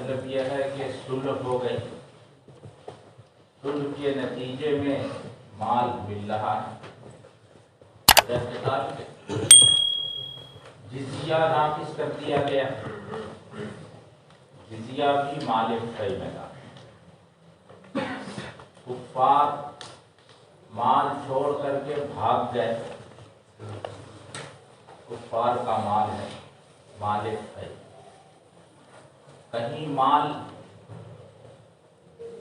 مطلب یہ ہے کہ صلح ہو گئی، صلح کے نتیجے میں مال مل رہا ہے، جزیہ نافذ کر دیا گیا، جزیہ بھی مال فی میں تھا، کفار مال چھوڑ کر کے بھاگ گئے، کفار کا مال ہے مال فی، کہیں مال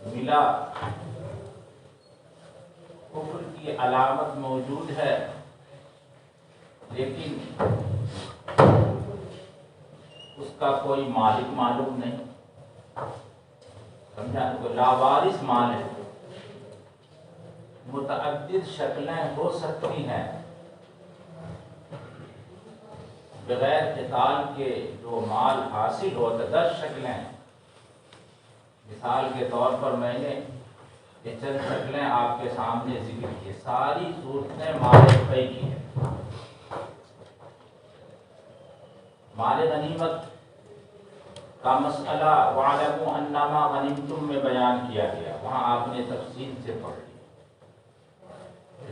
ملا، کفر کی علامت موجود ہے لیکن اس کا کوئی مالک معلوم نہیں، سمجھا؟ کوئی لاوارث مال ہے، متعدد شکلیں ہو سکتی ہیں، بغیر قتال کے جو مال حاصل ہوتا 10 شکلیں، مثال کے طور پر میں نے یہ چند شکلیں آپ کے سامنے ذکر کی، ساری صورتیں مال فی کی ہیں۔ مال غنیمت کا مسئلہ وَاعْلَمُوا أَنَّمَا غَنِمْتُم میں بیان کیا گیا، وہاں آپ نے تفصیل سے پڑھ لی۔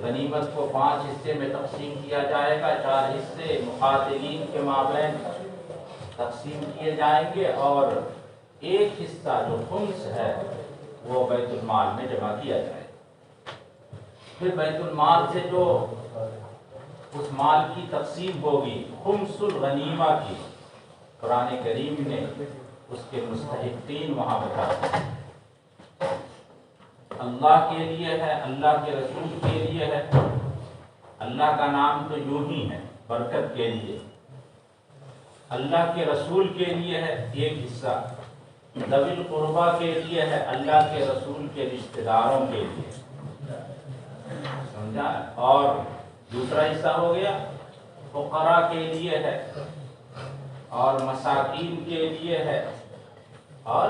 غنیمت کو 5 حصے میں تقسیم کیا جائے گا، 4 حصے مقاتلین کے مابین تقسیم کیے جائیں گے اور ایک حصہ جو خمس ہے وہ بیت المال میں جمع کیا جائے گا۔ پھر بیت المال سے جو اس مال کی تقسیم ہوگی خمس الغنیمہ کی، قرآن کریم نے اس کے مستحقین وہاں بتا دیا، اللہ کے لیے ہے، اللہ کے رسول کے لیے ہے، اللہ کا نام تو یوں ہی ہے برکت کے لیے، اللہ کے رسول کے لیے ہے ایک حصہ، ذوی القربیٰ کے لیے ہے، اللہ کے رسول کے رشتہ داروں کے لیے، سمجھا؟ اور دوسرا حصہ ہو گیا فقراء کے لیے ہے اور مساکین کے لیے ہے اور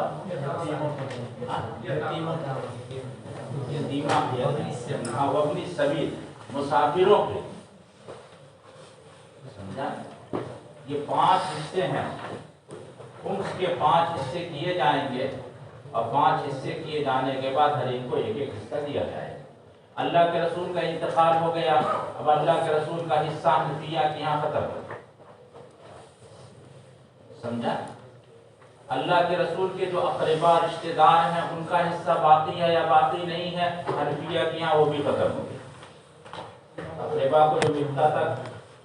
وابن السبیل مسافروں کے، سمجھا؟ یہ 5 حصے ہیں، خمس کے 5 حصے کیے جائیں گے اور 5 حصے کیے جانے کے بعد ہر ایک کو ایک ایک حصہ دیا جائے گا۔ اللہ کے رسول کا انتقال ہو گیا، اب اللہ کے رسول کا حصہ حنفیہ کے یہاں ختم ہو گیا، سمجھا؟ اللہ کے رسول کے جو اقربا رشتہ دار ہیں ان کا حصہ باقی ہے یا باقی نہیں ہے، حنفیہ کے یہاں وہ بھی ختم ہو گیا۔ اقربا کو جو ملتا تھا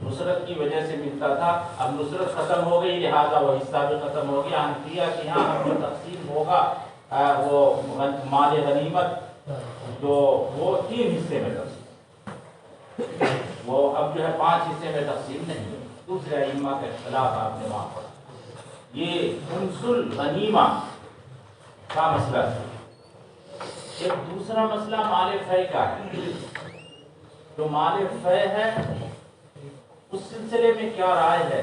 نصرت کی وجہ سے ملتا تھا، اب نصرت ختم ہو گئی لہذا وہ حصہ بھی ختم ہو گیا۔ حنفیہ کے یہاں جو تقسیم ہوگا وہ مال غنیمت جو وہ 3 حصے میں تقسیم، وہ اب جو ہے 5 حصے میں تقسیم نہیں ہے، دوسرے ائمہ کا اختلاف آپ نے وہاں پڑھا۔ یہ خمس الغنیمہ کا مسئلہ ہے۔ ایک دوسرا مسئلہ مال فی کا ہے، جو مال فی ہے اس سلسلے میں کیا رائے ہے؟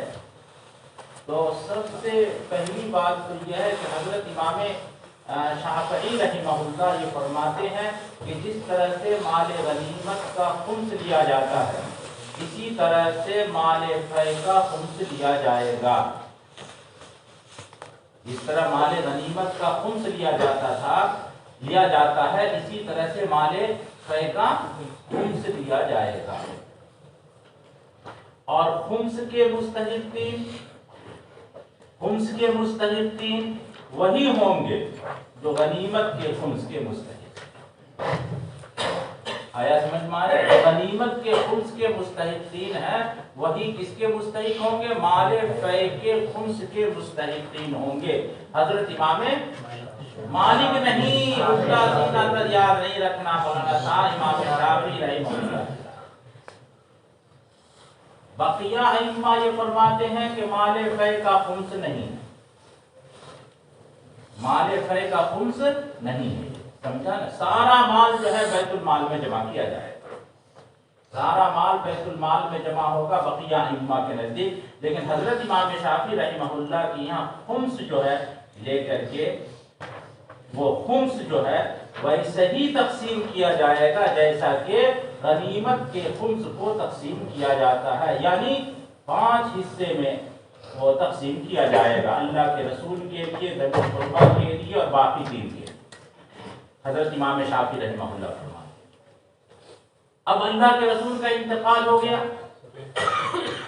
تو سب سے پہلی بات تو یہ ہے کہ حضرت امام شافعی رحمہ اللہ یہ فرماتے ہیں کہ جس طرح سے مال غنیمت کا خمس لیا جاتا ہے اسی طرح سے مال فی کا خمس لیا جائے گا۔ جس طرح مال غنیمت کا خمس لیا جاتا ہے اسی طرح سے مال فی کا خمس لیا جائے گا، اور خمس کے مستحقین وہی ہوں گے جو غنیمت کے خمس کے مستحق، آیا سمجھ میں آیا؟ جو غنیمت کے خمس کے مستحقین ہیں وہی کس کے مستحق ہوں گے؟ مال فی کے خمس کے مستحقین ہوں گے۔ حضرت امام مالک نہیں، اس کا سینہ یاد نہیں رکھنا، مولانا صاحب امام شافعی رحمہ اللہ۔ بقیہ ائمہ یہ فرماتے ہیں کہ مال فی کا خمس نہیں، مال فی کا خمس نہیں ہے، سمجھا نا؟ سارا مال جو ہے بیت المال میں جمع کیا جائے گا، سارا مال بیت المال میں جمع ہوگا بقیہ ائمہ کے نزدیک، لیکن حضرت امام شافعی رحمہ اللہ کی یہاں خمس جو ہے لے کر کے وہ خمس جو ہے ویسے ہی تقسیم کیا جائے گا جیسا کہ غنیمت کے خمس کو تقسیم کیا جاتا ہے، یعنی 5 حصے میں وہ تقسیم کیا جائے گا اللہ کے رسول کے لیے، ذوی القربیٰ کے لیے اور باقی دین کے لیے۔ حضرت امام شافعی رحمہ اللہ فرماتے ہیں اب اللہ کے رسول کا انتقال ہو گیا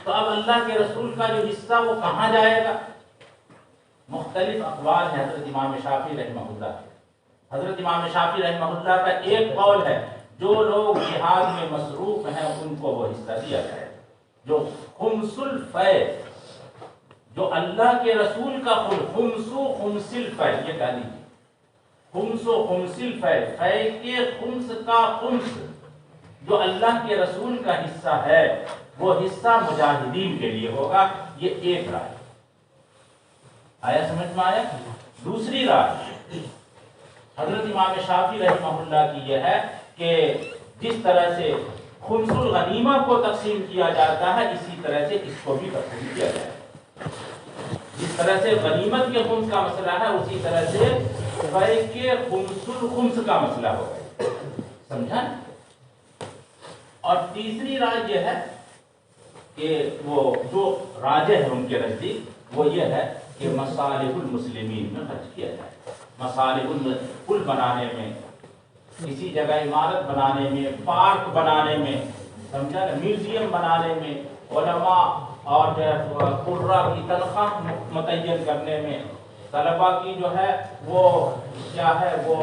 تو اب اللہ کے رسول کا جو حصہ وہ کہاں جائے گا؟ مختلف اقوال ہیں حضرت امام شافعی رحمہ اللہ کے۔ حضرت امام شافعی رحمہ اللہ کا ایک قول ہے جو لوگ جہاد میں مصروف ہیں ان کو وہ حصہ دیا جائے، جو خمس الفی، جو اللہ کے رسول کا خمس و خمس الفی، یہ کہہ لیجیے خمس و خمس الفی، فی کے خمس کا خمس جو اللہ کے رسول کا حصہ ہے وہ حصہ مجاہدین کے لیے ہوگا۔ یہ ایک رائے آیا، سمجھ میں آیا؟ دوسری رائے حضرت امام شافعی رحمہ اللہ کی یہ ہے کہ جس طرح سے خمس الغنیمہ کو تقسیم کیا جاتا ہے اسی طرح سے اس کو بھی تقسیم کیا جائے، جس طرح سے غنیمت کے خمس کا مسئلہ ہے اسی طرح سے فی کے خمس الخمس کا مسئلہ ہوگا، سمجھا؟ اور تیسری رائے یہ ہے کہ وہ جو راجح ہے ان کے نزدیک وہ یہ ہے کہ مصالح المسلمین میں خرچ کیا جائے، مصالح پل بنانے میں، کسی جگہ عمارت بنانے میں، پارک بنانے میں، سمجھا نا، میوزیم بنانے میں، علماء اور قرہ کی تنخواہ متعین کرنے میں، طلباء کی جو ہے وہ کیا ہے وہ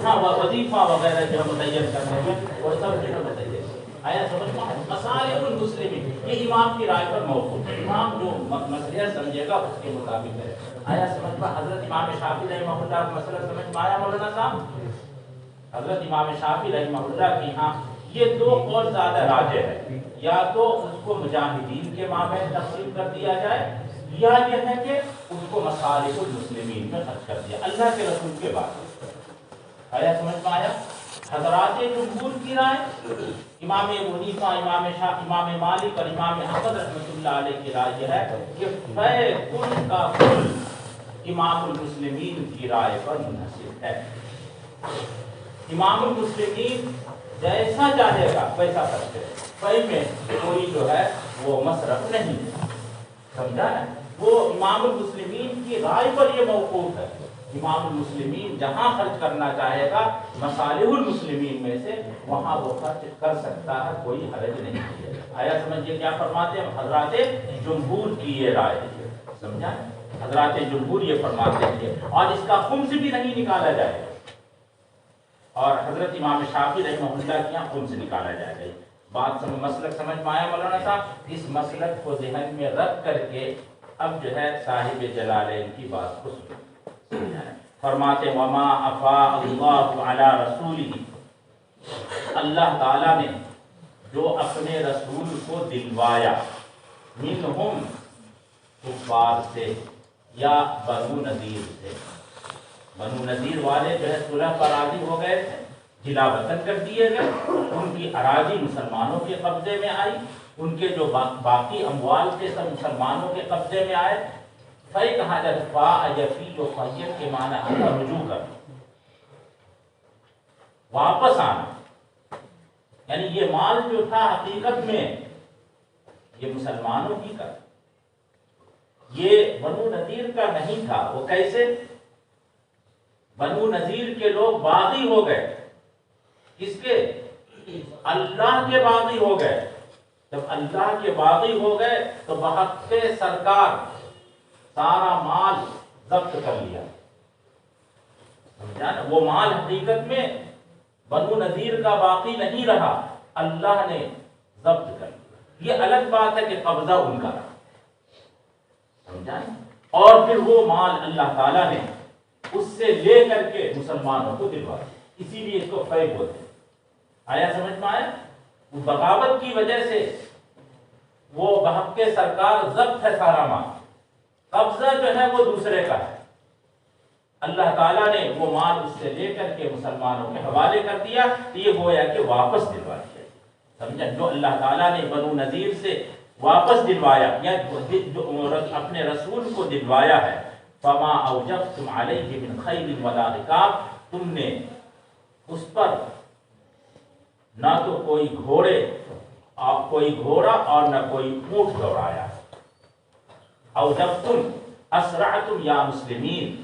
ہاں وظیفہ وغیرہ جو متعین کرنے میں، وہ سب جو متعین آیا، سمجھ میں؟ مصالح المسلمین یہ امام کی رائے پر موقوف ہے، امام جو مسئلہ سمجھے گا اس کے مطابق ہے۔ آیا سمجھ میں؟ حضرت امام شافعی رحمہ اللہ کا مسئلہ سمجھ میں آیا مولانا صاحب؟ حضرت امام شافعی رحمہ اللہ کی ہاں یہ دو قول زیادہ راجح ہے، یا تو اس کو مجاہدین کے مابین تقسیم کر دیا جائے یا یہ ہے کہ اس کو مصالح المسلمین میں خرچ کر دیا اللہ کے رسول کے بعد۔ آیا سمجھ میں آیا؟ حضرات جمہور کی رائے، امام ابو حنیفہ، امام شافعی، امام مالک اور امام احمد رحمۃ اللہ علیہ کی رائے یہ ہے کہ فی کل کا کل امام المسلمین کی رائے پر منحصر ہے۔ امام المسلمین جیسا چاہے گا ویسا کرتے، فی میں کوئی جو ہے وہ مصرف نہیں، سمجھا ہے؟ وہ امام المسلمین کی رائے پر یہ موقوف ہے، امام المسلمین جہاں خرچ کرنا چاہے گا مصالح المسلمین میں سے وہاں وہ خرچ کر سکتا ہے، کوئی حرج نہیں ہے۔ آیا سمجھیے کیا فرماتے ہیں؟ حضرات جمہور کی یہ رائے ہے، سمجھا؟ حضرات جمہور یہ فرماتے ہیں اور اس کا خمس بھی نہیں نکالا جائے گا، اور حضرت امام شافعی رحمہ اللہ کے یہاں خمس نکالا جائے گا۔ بات مسلک سمجھ میں آیا مولانا صاحب؟ اس مسلک کو ذہن میں رکھ کر کے اب جو ہے صاحب جلالین کی بات کو سنیں۔ فرماتے وما افاء اللہ علی رسولہ، اللہ تعالیٰ نے جو اپنے رسول کو دلوایا، منہم کفار سے یا بنو نذیر سے، بنو نذیر والے جو ہے صلح پر راضی ہو گئے تھے، جلا وطن کر دیے گئے، ان کی اراضی مسلمانوں کے قبضے میں آئی، ان کے جو باقی اموال تھے سب مسلمانوں کے قبضے میں آئے۔ فی کہا جاتا ہے، فا یفی جو فیت کے معنی آتا رجوع کر، واپس آنا، یعنی یہ مال جو تھا حقیقت میں یہ مسلمانوں کی کا، یہ بنو نذیر کا نہیں تھا۔ وہ کیسے؟ بنو نذیر کے لوگ باغی ہو گئے، کس کے؟ اللہ کے باغی ہو گئے۔ جب اللہ کے باغی ہو گئے تو بحق سرکار سارا مال ضبط کر لیا، سمجھا نا؟ وہ مال حقیقت میں بنو نذیر کا باقی نہیں رہا، اللہ نے ضبط کر لیا۔ یہ الگ بات ہے کہ قبضہ ان کا رہا، سمجھا نا؟ اور پھر وہ مال اللہ تعالیٰ نے اس سے لے کر کے مسلمانوں کو دلوا دیا، اسی لیے اس کو فی بولتے ہیں۔ آیا سمجھ میں آیا؟ بغاوت کی وجہ سے وہ بحق سرکار ضبط ہے سارا مال، قبضہ جو ہے وہ دوسرے کا ہے، اللہ تعالیٰ نے وہ مال اس سے لے کر کے مسلمانوں کے حوالے کر دیا، یہ گویا کہ واپس دلوا دیا، سمجھا؟ جو اللہ تعالیٰ نے بنو نذیر سے واپس دلوایا یا اپنے رسول کو دلوایا ہے، فما اوجفتم علیہ من خیل ولا رکاب، تم نے اس پر نہ تو کوئی گھوڑا اور نہ کوئی اونٹ دوڑایا، او جب تم اسرعتم یا مسلمین،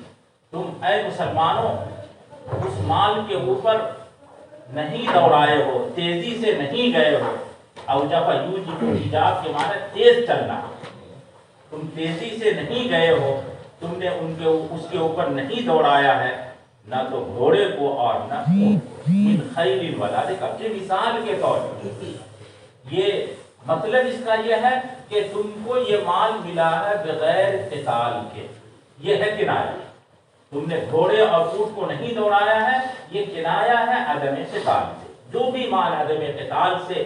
تم اے مسلمانوں اس مال کے اوپر نہیں دوڑائے ہو، تیزی سے نہیں گئے ہو. او جب یوجب ایجاب کے معنی تیز چلنا، تم تیزی سے نہیں گئے ہو، تم نے اس کے اوپر نہیں دوڑایا ہے، نہ تو گھوڑے کو اور نہ اونٹ کو. من خیل ولا رکاب، اپنی مثال کے طور پر یہ مطلب اس کا یہ ہے کہ تم کو یہ مال ملا ہے بغیر قتال کے. یہ ہے کنایہ. تم نے گھوڑے اور اونٹ کو نہیں دوڑایا ہے، یہ کنایہ ہے عدم قتال سے. جو بھی مال عدم قتال سے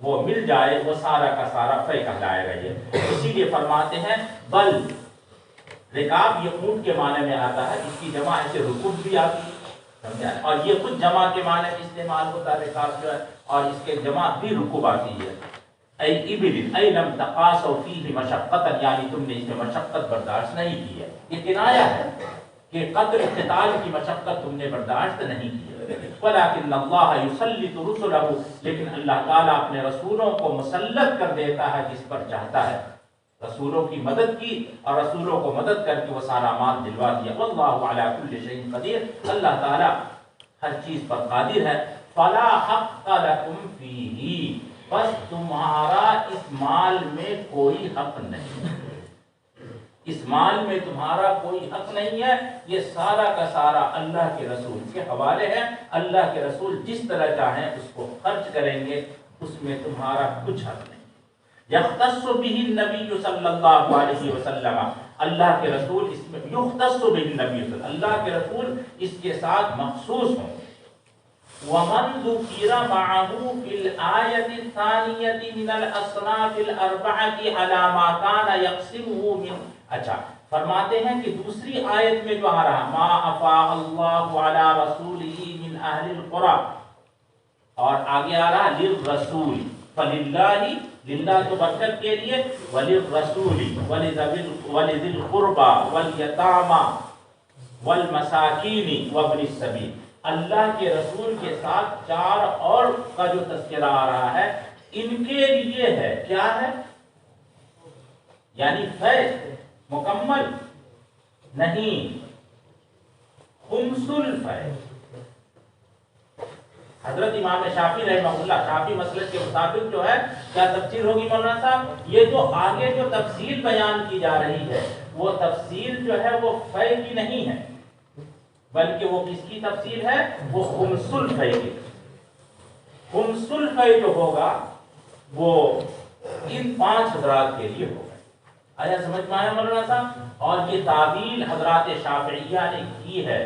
وہ مل جائے وہ سارا کا سارا فے کہلائے گا. یہ اسی لیے فرماتے ہیں بل رکاب یہ اونٹ کے معنی میں آتا ہے، اس کی جمع ایسے رکوب بھی آتی ہے، اور یہ خود جمع کے معنی میں استعمال ہوتا ہے رکاب جو ہے، اور اس کے جمع بھی رکوب آتی ہے. ای ابل ای لم تقاسوا فیہ مشقتا، یعنی تم نے اس میں مشقت برداشت نہیں کی ہے. یہ کنایہ ہے کہ قتل قتال کی مشقت تم نے برداشت نہیں کی ہے. ولیکن اللہ یسلط رسلہ، لیکن اللہ تعالیٰ اپنے رسولوں کو مسلط کر دیتا ہے جس پر چاہتا ہے. رسولوں کی مدد کی اور رسولوں کو مدد کر کے وہ سارا مال دلوا دیا. واللہ علی کل شیء قدیر، اللہ تعالیٰ ہر چیز پر قادر ہے. فلا حق لکم فیہ، بس تمہارا اس مال میں کوئی حق نہیں، اس مال میں تمہارا کوئی حق نہیں ہے. یہ سارا کا سارا اللہ کے رسول کے حوالے ہے. اللہ کے رسول جس طرح چاہیں اس کو خرچ کریں گے، اس میں تمہارا کچھ حق نہیں. یختص بہ النبی صلی اللہ علیہ وسلم، اللہ کے رسول اس میں یختص بہ النبی صلی اللہ کے رسول اس کے ساتھ مخصوص ہوں. ومن ذکر معه في الآية الثانية من الأصناف الأربعة على ما كان يقسمه من، اچھا فرماتے ہیں کہ دوسری آیت میں جو آ رہا ما افاء اللہ علی رسولہ من اہل القرى، اور آگے آ رہا للرسول، فللہ، للہ تو برکت کے لیے، وللرسول ولذی القربى والیتامى والمساکین وابن السبیل. اللہ کے رسول کے ساتھ چار اور کا جو تذکرہ آ رہا ہے، ان کے لیے ہے کیا ہے، یعنی فیض مکمل نہیں، خمس الفیض. حضرت امام شافعی رحمہ اللہ، شافعی مسلک کے مطابق جو ہے کیا تفسیر ہوگی مولانا صاحب؟ یہ جو آگے جو تفصیل بیان کی جا رہی ہے وہ تفصیل جو ہے وہ فے کی نہیں ہے، بلکہ وہ کس کی تفصیل ہے؟ وہ خمس الفے کی. خمس الفے جو ہوگا وہ ان 5 حضرات کے لیے ہوگا. آیا سمجھ میں آیا مولانا صاحب؟ اور یہ تعبیر حضرات شافعیہ نے کی ہے،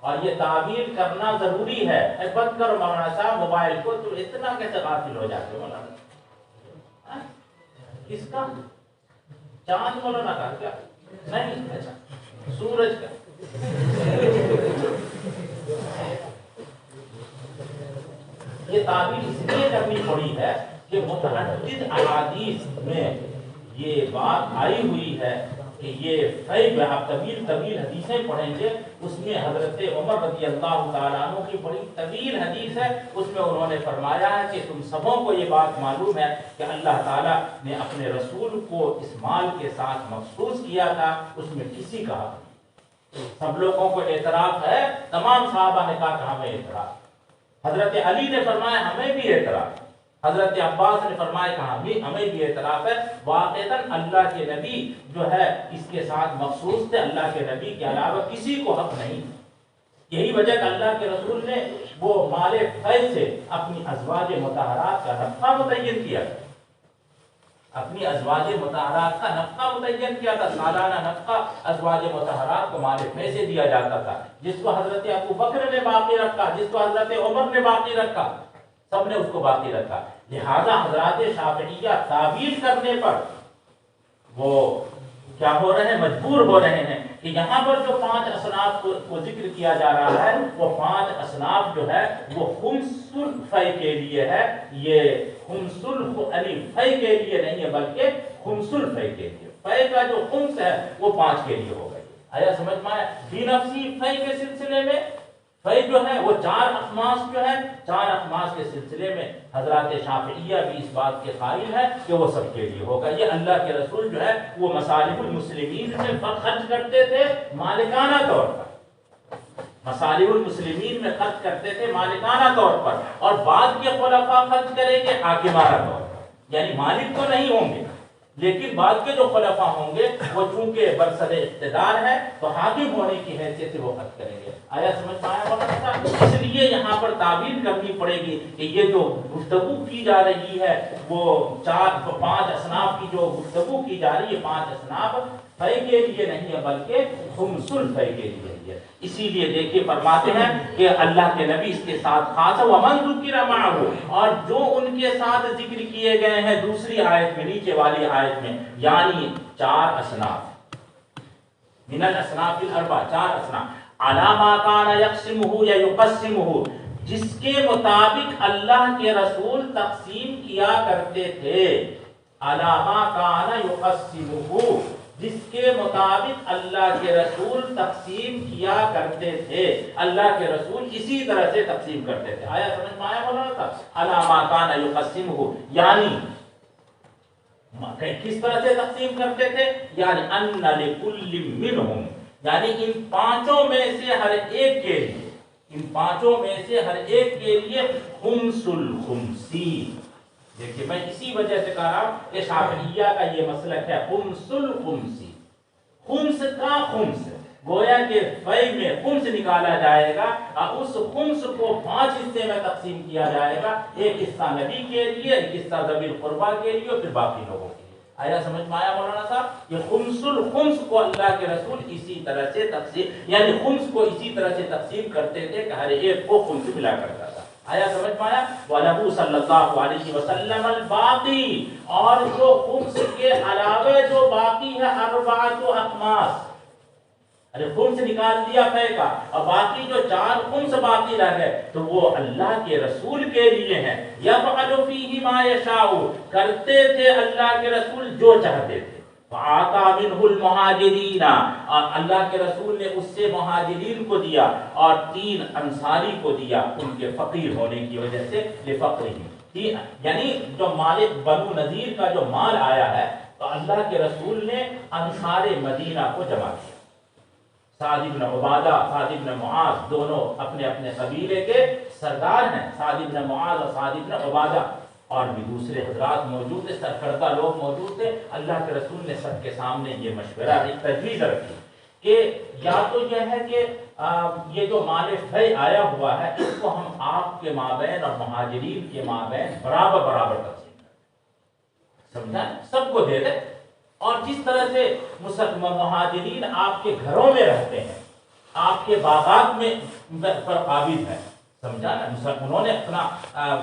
اور یہ تعبیر کرنا ضروری ہے. بند کرو مولانا صاحب موبائل کو، تو اتنا کیسے غافل ہو جاتے ہو مولانا؟ کس کا؟ چاند مولانا کا کیا؟ نہیں، اچھا سورج کا. یہ تعبیر اس لیے کرنی پڑی ہے کہ متعدد احادیث میں یہ بات آئی ہوئی ہے کہ یہ فیض، آپ طویل حدیثیں پڑھیں گے، اس میں حضرت عمر رضی اللہ تعالیٰ عنہ کی بڑی طویل حدیث ہے. اس میں انہوں نے فرمایا ہے کہ تم سبوں کو یہ بات معلوم ہے کہ اللہ تعالیٰ نے اپنے رسول کو اس مال کے ساتھ مخصوص کیا تھا، اس میں کسی کا حق نہیں. سب لوگوں کو اعتراف ہے، تمام صحابہ نے کہا کہ ہمیں اعتراف. حضرت علی نے فرمایا ہمیں بھی اعتراف. حضرت عباس نے فرمایا کہ ہمیں بھی اعتراف ہے. واقعتاً اللہ کے نبی جو ہے اس کے ساتھ مخصوص تھے، اللہ کے نبی کے علاوہ کسی کو حق نہیں. یہی وجہ کہ اللہ کے رسول نے وہ مال فیض سے اپنی ازواج مطہرات کا نفقہ متعین کیا، اپنی ازواج مطہرات کا نفقہ متعین کیا تھا. سالانہ نفقہ ازواج مطہرات کو مال فیض سے دیا جاتا تھا، جس کو حضرت ابو بکر نے باقی رکھا، جس کو حضرت عمر نے باقی رکھا، سب نے اس کو باقی رکھا. لہذا حضرات شافعیہ تعبیر کرنے پر وہ کیا ہو رہے ہیں؟ مجبور ہو رہے ہیں کہ یہاں پر جو 5 اصناف کو ذکر کیا جا رہا ہے وہ 5 اصناف جو ہے وہ خمس الفے کے لیے ہے. یہ خمس الفے کے لیے نہیں ہے بلکہ خمس الفے کے لیے. فے کا جو خمس ہے وہ 5 کے لیے ہو گئی. آیا سمجھ میں آیا؟ فی نفسی فے کے سلسلے میں فی جو ہے وہ 4 اخماس جو ہے، 4 اخماس کے سلسلے میں حضرات شافعیہ بھی اس بات کے قائل ہے کہ وہ سب کے لیے ہوگا۔ یہ اللہ کے رسول جو ہے وہ مصالح المسلمین میں خرچ کرتے تھے مالکانہ طور پر، مصالح المسلمین میں خرچ کرتے تھے مالکانہ طور پر، اور بعد کے خلفاء خرچ کریں گے حاکمانہ طور پر، یعنی مالک تو نہیں ہوں گے لیکن بعد کے جو خلفاء ہوں گے وہ چونکہ برسر اقتدار ہے تو حاکم ہونے کی حیثیت سے وہ خرچ کریں گے۔ آیا سمجھ میں آیا مولانا صاحب؟ اس لیے یہاں پر تعبیر کرنی پڑے گی کہ یہ جو گفتگو کی جا رہی ہے وہ 5 اصناف کی جو گفتگو کی جا رہی ہے، 5 اصناف فی کے لیے نہیں ہے بلکہ خمس الفی کے لیے ہے۔ اسی لیے دیکھیے فرماتے ہیں کہ اللہ کے نبی اس کے ساتھ خاص ومن ذکر معه، اور جو ان کے ساتھ ذکر کیے گئے ہیں دوسری آیت میں، نیچے والی آیت میں، یعنی 4 اصناف من الاصناف الاربع، 4 اصناف علی ما کان یقسمہ یا یقسمہ، جس کے مطابق اللہ کے رسول تقسیم کیا کرتے تھے، علی ما کان یقسمہ، جس کے مطابق اللہ کے رسول تقسیم کیا کرتے تھے، اللہ کے رسول اسی طرح سے تقسیم کرتے تھے۔ آیا سمجھ میں آیا مولانا صاحب؟ علی ما کان یقسمہ، یعنی کس طرح سے تقسیم کرتے تھے؟ یعنی ان لکل منہم، یعنی ان 5 میں سے ہر ایک کے لیے، ان 5 میں سے ہر ایک کے لیے خمس الخمسی۔ دیکھیے میں اسی وجہ سے کہہ رہا ہوں کہ شافعیہ کا یہ مسلک ہے خمس الخمسی، خمس کا خمس، گویا کہ فی میں خمس نکالا جائے گا اور اس خمس کو 5 حصے میں تقسیم کیا جائے گا، ایک حصہ نبی کے لیے، ایک حصہ ذوی القربیٰ کے لیے اور پھر باقی لوگوں کے لیے۔ آیا سمجھ میں آیا مولانا صاحب؟ یہ خمس الخمس کو اللہ کے رسول اسی طرح سے تقسیم، یعنی خمس کو اسی طرح سے تقسیم کرتے تھے کہ ہر ایک کو خمس ملا کرتا تھا۔ آیا سمجھ میں آیا؟ وَلَهُ صلی اللہ علیہ وسلم الباقی، اور جو خمس کے علاوہ جو باقی ہے 4 اخماس، ارے خمس نکال دیا فی کا اور باقی جو 4 خمس باقی رہ گئے تو وہ اللہ کے رسول کے لیے ہیں۔ یفعل فیہ ما یشاء، کرتے تھے اللہ کے رسول جو چاہتے تھے۔ وَآتَى مِنْهُ الْمُهَاجِرِينَ، اور اللہ کے رسول نے اس سے مہاجرین کو دیا اور 3 انصاری کو دیا ان کے فقیر ہونے کی وجہ سے، لفقرہ، یعنی جو مال بنو نذیر کا جو مال آیا ہے تو اللہ کے رسول نے انصار مدینہ کو جمع کیا۔ سعد بن عبادہ، سعد بن معاذ دونوں اپنے اپنے قبیلے کے سردار ہیں، سعد بن معاذ اور سعد بن عبادہ، اور بھی دوسرے حضرات موجود تھے، سرکردہ لوگ موجود تھے۔ اللہ کے رسول نے سب کے سامنے یہ مشورہ، ایک تجویز رکھی کہ یا تو یہ ہے کہ یہ جو مال فی آیا ہوا ہے اس کو ہم آپ کے مابین اور مہاجرین کے مابین برابر برابر تقسیم کریں، سمجھا، سب کو دے دیں، اور جس طرح سے مہاجرین آپ کے گھروں میں رہتے ہیں، آپ کے باغات میں پر قابض ہیں، سمجھا نا، انہوں نے اپنا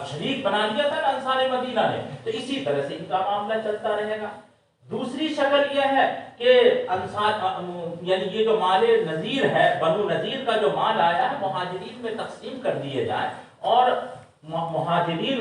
شریک بنا لیا تھا نا انصار مدینہ نے، تو اسی طرح سے ان کا معاملہ چلتا رہے گا۔ دوسری شکل یہ ہے کہ انصار یعنی یہ جو مال نذیر ہے، بنو نذیر کا جو مال آیا ہے مہاجرین میں تقسیم کر دیے جائے، اور مہاجرین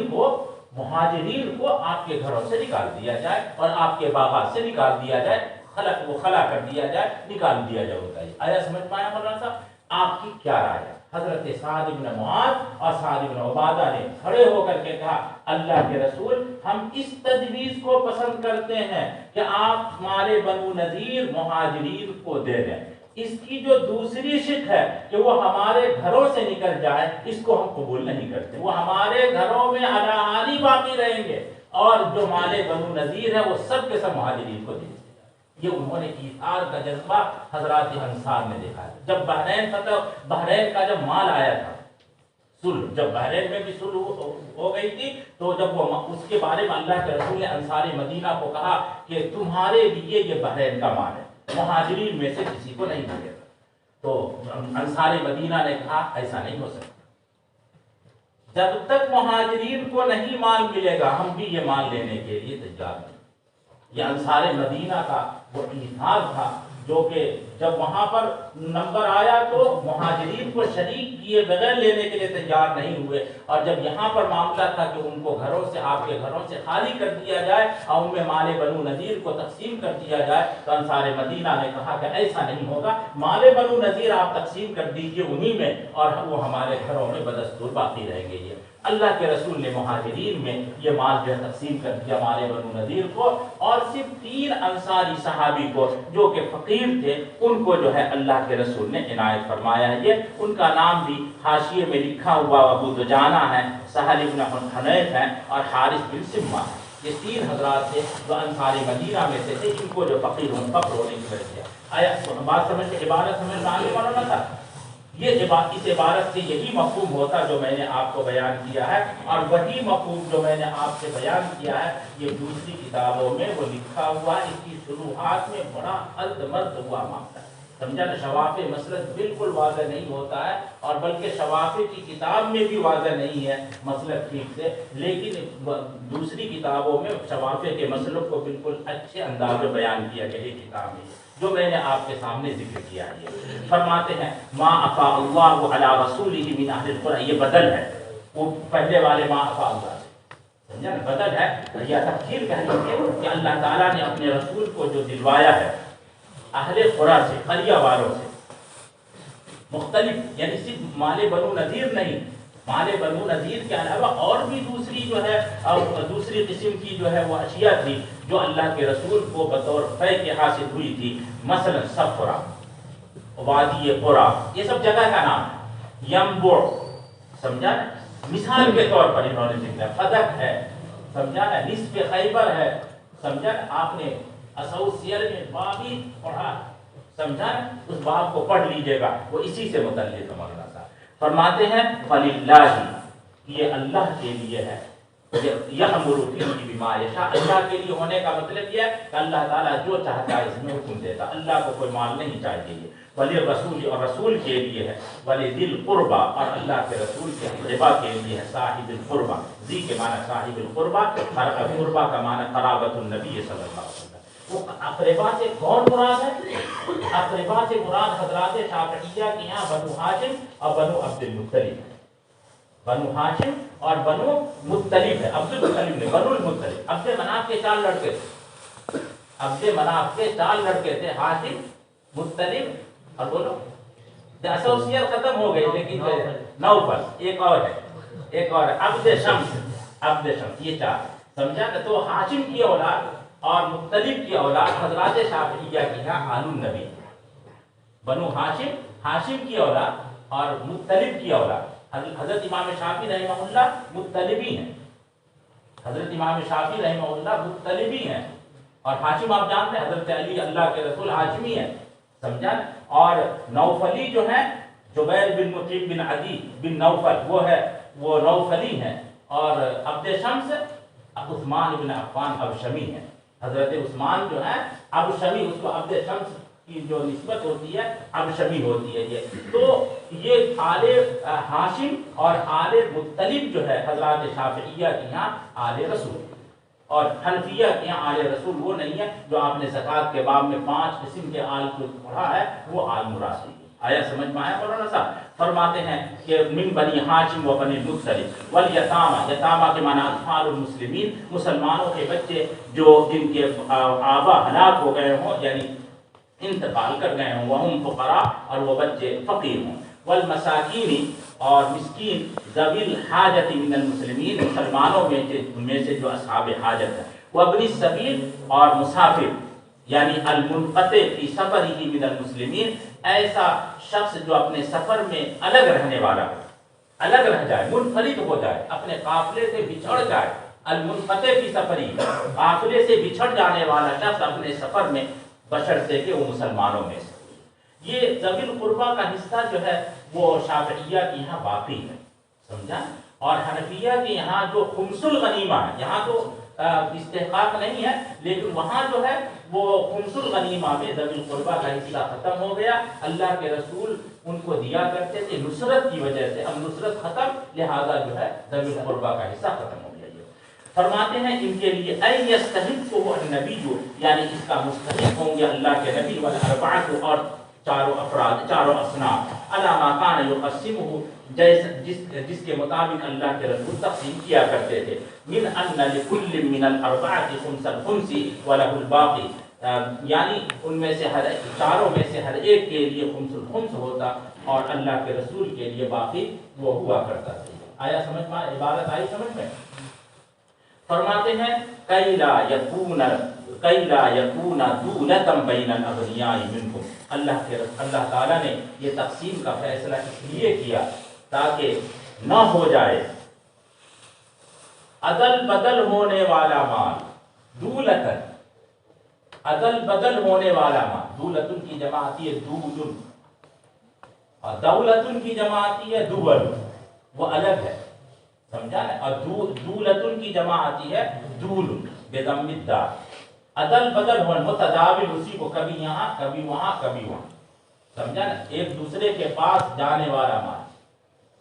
کو آپ کے گھروں سے نکال دیا جائے اور آپ کے باغات سے نکال دیا جائے، خلا کر دیا جائے، نکال دیا جائے ہوتا ہے۔ آیا سمجھ پایا مولانا صاحب؟ آپ کی کیا رائے ہے؟ حضرت سعد بن معاذ اور سعد بن عبادہ نے کھڑے ہو کر کے کہا اللہ کے رسول ہم اس تجویز کو پسند کرتے ہیں کہ آپ مال بنو نذیر مہاجرین کو دے دیں، اس کی جو دوسری شق ہے کہ وہ ہمارے گھروں سے نکل جائے اس کو ہم قبول نہیں کرتے، وہ ہمارے گھروں میں علی حالی باقی رہیں گے، اور جو مال بنو نذیر ہے وہ سب کے سب مہاجرین کو دے دیں۔ یہ انہوں نے ایثار کا جذبہ حضرات انصار نے دیکھا ہے۔ جب بحرین کا جب مال آیا تھا، صلح، جب بحرین میں بھی صلح ہو گئی تھی، تو جب وہ اس کے بارے میں اللہ کے رسول نے انصار مدینہ کو کہا کہ تمہارے لیے یہ بحرین کا مال ہے، مہاجرین میں سے کسی کو نہیں ملے گا، تو انصار مدینہ نے کہا ایسا نہیں ہو سکتا، جب تک مہاجرین کو نہیں مال ملے گا ہم بھی یہ مال لینے کے لیے تیار نہیں۔ یہ انصار مدینہ کا وہ ایثار تھا، جو کہ جب وہاں پر نمبر آیا تو مہاجرین کو شریک کیے بغیر لینے کے لیے تیار نہیں ہوئے، اور جب یہاں پر معاملہ تھا کہ ان کو گھروں سے، آپ کے گھروں سے خالی کر دیا جائے اور ان میں مال بنو نذیر کو تقسیم کر دیا جائے، تو انصار مدینہ نے کہا کہ ایسا نہیں ہوگا، مال بنو نذیر آپ تقسیم کر دیجئے انہی میں، اور وہ ہمارے گھروں میں بدستور باقی رہیں گے۔ یہ اللہ کے رسول نے مہاجرین میں یہ مال جو ہے تقسیم کر دیا مال بنو نذیر کو، اور صرف 3 انصاری صحابی کو جو کہ فقیر تھے ان کو جو ہے اللہ کے رسول نے عنایت فرمایا ہے۔ یہ ان کا نام بھی حاشیے میں لکھا ہوا ابو دجانہ ہے، سہل بن حنیف ہے، اور حارث بن سمہ ہے۔ یہ 3 حضرات تھے جو انصاری مدینہ میں سے تھے، ان کو جو فقیر ہونے کی وجہ سے آیا بات سمجھ کے عبارت سمجھ میں آنے والا نہ تھا۔ یہ اس عبارت سے یہی مفہوم ہوتا جو میں نے آپ کو بیان کیا ہے، اور وہی مفہوم جو میں نے آپ سے بیان کیا ہے یہ دوسری کتابوں میں وہ لکھا ہوا، اس کی شروحات میں بڑا ارد مرد ہوا معاملہ، سمجھا نا۔ شوافع مسلک بالکل واضح نہیں ہوتا ہے، اور بلکہ شوافع کی کتاب میں بھی واضح نہیں ہے مسلک ٹھیک سے، لیکن دوسری کتابوں میں شوافع کے مسلک کو بالکل اچھے انداز میں بیان کیا گیا ہے کتاب میں، جو میں نے آپ کے سامنے ذکر کیا ہے۔ فرماتے ہیں ما افاء اللہ علی رسولہ من اہل القرى، یہ بدل ہے وہ پہلے والے ما افاء اللہ سے، سمجھا نا، بدل ہے یا تفسیر کہہ لیجیے کہ اللہ تعالیٰ نے اپنے رسول کو جو دلوایا ہے اہل قریٰ سے، قریہ والوں سے، مختلف، یعنی صرف مال بنو نذیر نہیں، مال بنو نذیر کے علاوہ اور بھی دوسری جو ہے دوسری قسم کی جو ہے وہ اشیاء تھی جو اللہ کے رسول کو بطور فے کے حاصل ہوئی تھی، مثلا صفرا، وادی قرا، یہ سب جگہ کا نام ہے، ینبع، سمجھا نا، مثال کے طور پر انہوں نے ذکر ہے، فدق ہے، سمجھا نا، نصف خیبر ہے، سمجھا نا، آپ نے اصول سیر میں باب ہی پڑھا، سمجھا نا، اس باب کو پڑھ لیجئے گا، وہ اسی سے متعلق ہے۔ مولانا صاحب فرماتے ہیں فَلِلَّهِ، یہ اللہ کے لیے ہے، یَأْمُرُ فِيهِ بِمَا یشاء، اللہ کے لیے ہونے کا مطلب یہ ہے کہ اللہ تعالیٰ جو چاہتا ہے اس میں حکم دیتا، اللہ کو کوئی مال نہیں چاہیے، وَلِلرَّسُولِ، اور رسول کے لیے ہے، وَلِذِي الْقُرْبَى، اور اللہ کے رسول کے اقربا کے لیے ہے، صاحب القربہ، ذی کے معنی صاحب القربہ، قربہ کا معنی قرابت النبی صلی اللہ علیہ وسلم، وہ اقربا سے کون مراد ہے؟ اقربا سے مراد حضرات شافعیہ کے یہاں بنو ہاشم اور بنو عبد المطلب، بنو ہاشم اور بنو مطلب ہے، عبد المطلب نے بنو المطلب، عبد مناف کے 4 لڑکے تھے، عبد مناف کے 4 لڑکے تھے، ہاشم، مطلب اور بولو ایسوسیت ختم ہو گئی، لیکن نوفل ایک اور ہے، ایک اور ہے عبد شمس، عبد شمس، یہ 4، سمجھا نا۔ تو ہاشم کی اولاد اور مطلب کی اولاد حضرات شافعیہ کی یہاں آل النبی، بنو ہاشم، ہاشم کی اولاد اور مطلب کی اولاد، حضرت امام شافعی رحمہ اللہ مطلبی ہیں، حضرت امام شافعی رحمہ اللہ مطلبی ہیں، اور ہاشم آپ جانتے ہیں حضرت علی اللہ کے رسول ہاشمی ہیں، سمجھا، اور نوفلی جو ہیں جبیر بن مطعم بن عدی بن نوفل، وہ نوفلی ہیں، اور عبد شمس عثمان بن عفان ابشمی ہیں، حضرت عثمان جو ہے ابشمی، اس کو عبد شمس کی جو نسبت ہوتی ہے ابشمی ہوتی ہے۔ یہ تو یہ آل ہاشم اور آل مطلب جو ہے حضرات شافعیہ کے یہاں آل رسول، اور حنفیہ کے یہاں آل رسول وہ نہیں ہے جو آپ نے زکوٰۃ کے باب میں 5 قسم کے آل کو پڑھا ہے، وہ آل مراد نہیں۔ آیا سمجھ میں آیا مولانا صاحب؟ فرماتے ہیں کہ من بنی ہاشم و بنی مطلب والیتامى، یتامہ کے معنی اطفال المسلمین، مسلمانوں کے بچے جو جن کے آبا ہلاک ہو گئے ہوں، یعنی انتقال کر گئے ہوں، وہم فقراء، اور وہ بچے فقیر ہوں، والمساکین، اور مسکین، ذوی الحاجت من المسلمین، مسلمانوں میں سے جو اصحاب حاجت ہے، وابن السبیل، اور مسافر، یعنی المنقطع فی سفرہ من المسلمین، ایسا شخص جو اپنے سفر میں الگ رہنے والا ہو، الگ رہ جائے، منفرد ہو جائے، اپنے قافلے سے بچھڑ جائے، المنقطع فی سفرہ، قافلے سے بچھڑ جانے والا شخص اپنے سفر میں، بشرطے کہ وہ مسلمانوں میں سے۔ یہ ذوی القربہ کا حصہ جو ہے وہ شافعیہ کے یہاں باقی ہے، سمجھا، اور حنفیہ کے یہاں جو خمس الغنیمہ ہے، یہاں تو استحقاق نہیں ہے، لیکن وہاں جو ہے وہ خمس الغنیمہ میں ذوی القربہ کا حصہ ختم ہو گیا، اللہ کے رسول ان کو دیا کرتے تھے نصرت کی وجہ سے، اب نصرت ختم، لہذا جو ہے ذوی القربہ کا حصہ ختم ہو گیا۔ فرماتے ہیں ان کے لیے ان یستحق النبی، یعنی اس کا مستحق ہوں گے اللہ کے نبی، والاربعۃ اور چاروں افراد، چاروں اصناف، علی ما کان یقسمہ، جس کے مطابق اللہ کے رسول تقسیم کیا کرتے تھے، من ان لکل من الاربعۃ خمس الخمس ولہ الباقی، یعنی ان میں سے چاروں میں سے ہر ایک کے لیے خمس الخمس ہوتا اور اللہ کے رسول کے لیے باقی وہ ہوا کرتا تھا۔ آیا سمجھ میں؟ عبارت آئی سمجھ میں؟ فرماتے ہیں کئی لا یکون دولۃ بین الاغنیاء منکم، اللہ تعالیٰ نے یہ تقسیم کا فیصلہ اس لیے کیا تاکہ نہ ہو جائے عدل بدل ہونے والا مال، دولتن عدل بدل ہونے والا مال، دولتن کی جمع آتی ہے دولن، اور دولتن کی جمع آتی ہے دول، وہ الگ ہے، سمجھا نا؟ اور دولتن کی جمع آتی ہے دول بضم الدال، عدل بدل ہونے، متداول، اسی کو کبھی یہاں کبھی وہاں کبھی وہاں، سمجھا نا؟ ایک دوسرے کے پاس جانے والا مال،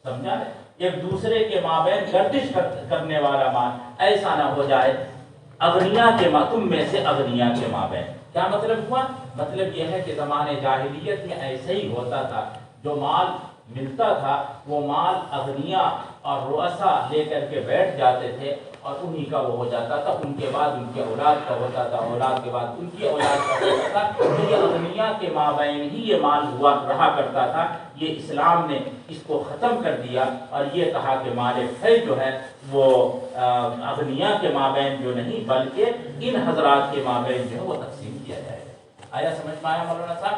سمجھا نا؟ ایک دوسرے کے مابین گردش کرنے والا مال، ایسا نہ ہو جائے اغنیا کے تم میں سے اغنیا کے مابین۔ کیا مطلب ہوا؟ مطلب یہ ہے کہ زمانے جاہلیت میں ایسے ہی ہوتا تھا، جو مال ملتا تھا وہ مال اغنیا اور رؤسا لے کر کے بیٹھ جاتے تھے اور انہی کا وہ ہو جاتا تھا، ان کے بعد ان کی اولاد کا ہوتا تھا، اولاد کے بعد ان کی اولاد کا ہوتا تھا، تو یہ اغنیا کے مابین ہی یہ مال ہوا رہا کرتا تھا۔ یہ اسلام نے اس کو ختم کر دیا اور یہ کہا کہ مال فی جو ہے وہ اغنیا کے مابین جو نہیں بلکہ ان حضرات کے مابین جو ہے وہ تقسیم کیا جائے گا۔ آیا سمجھ میں آیا مولانا صاحب؟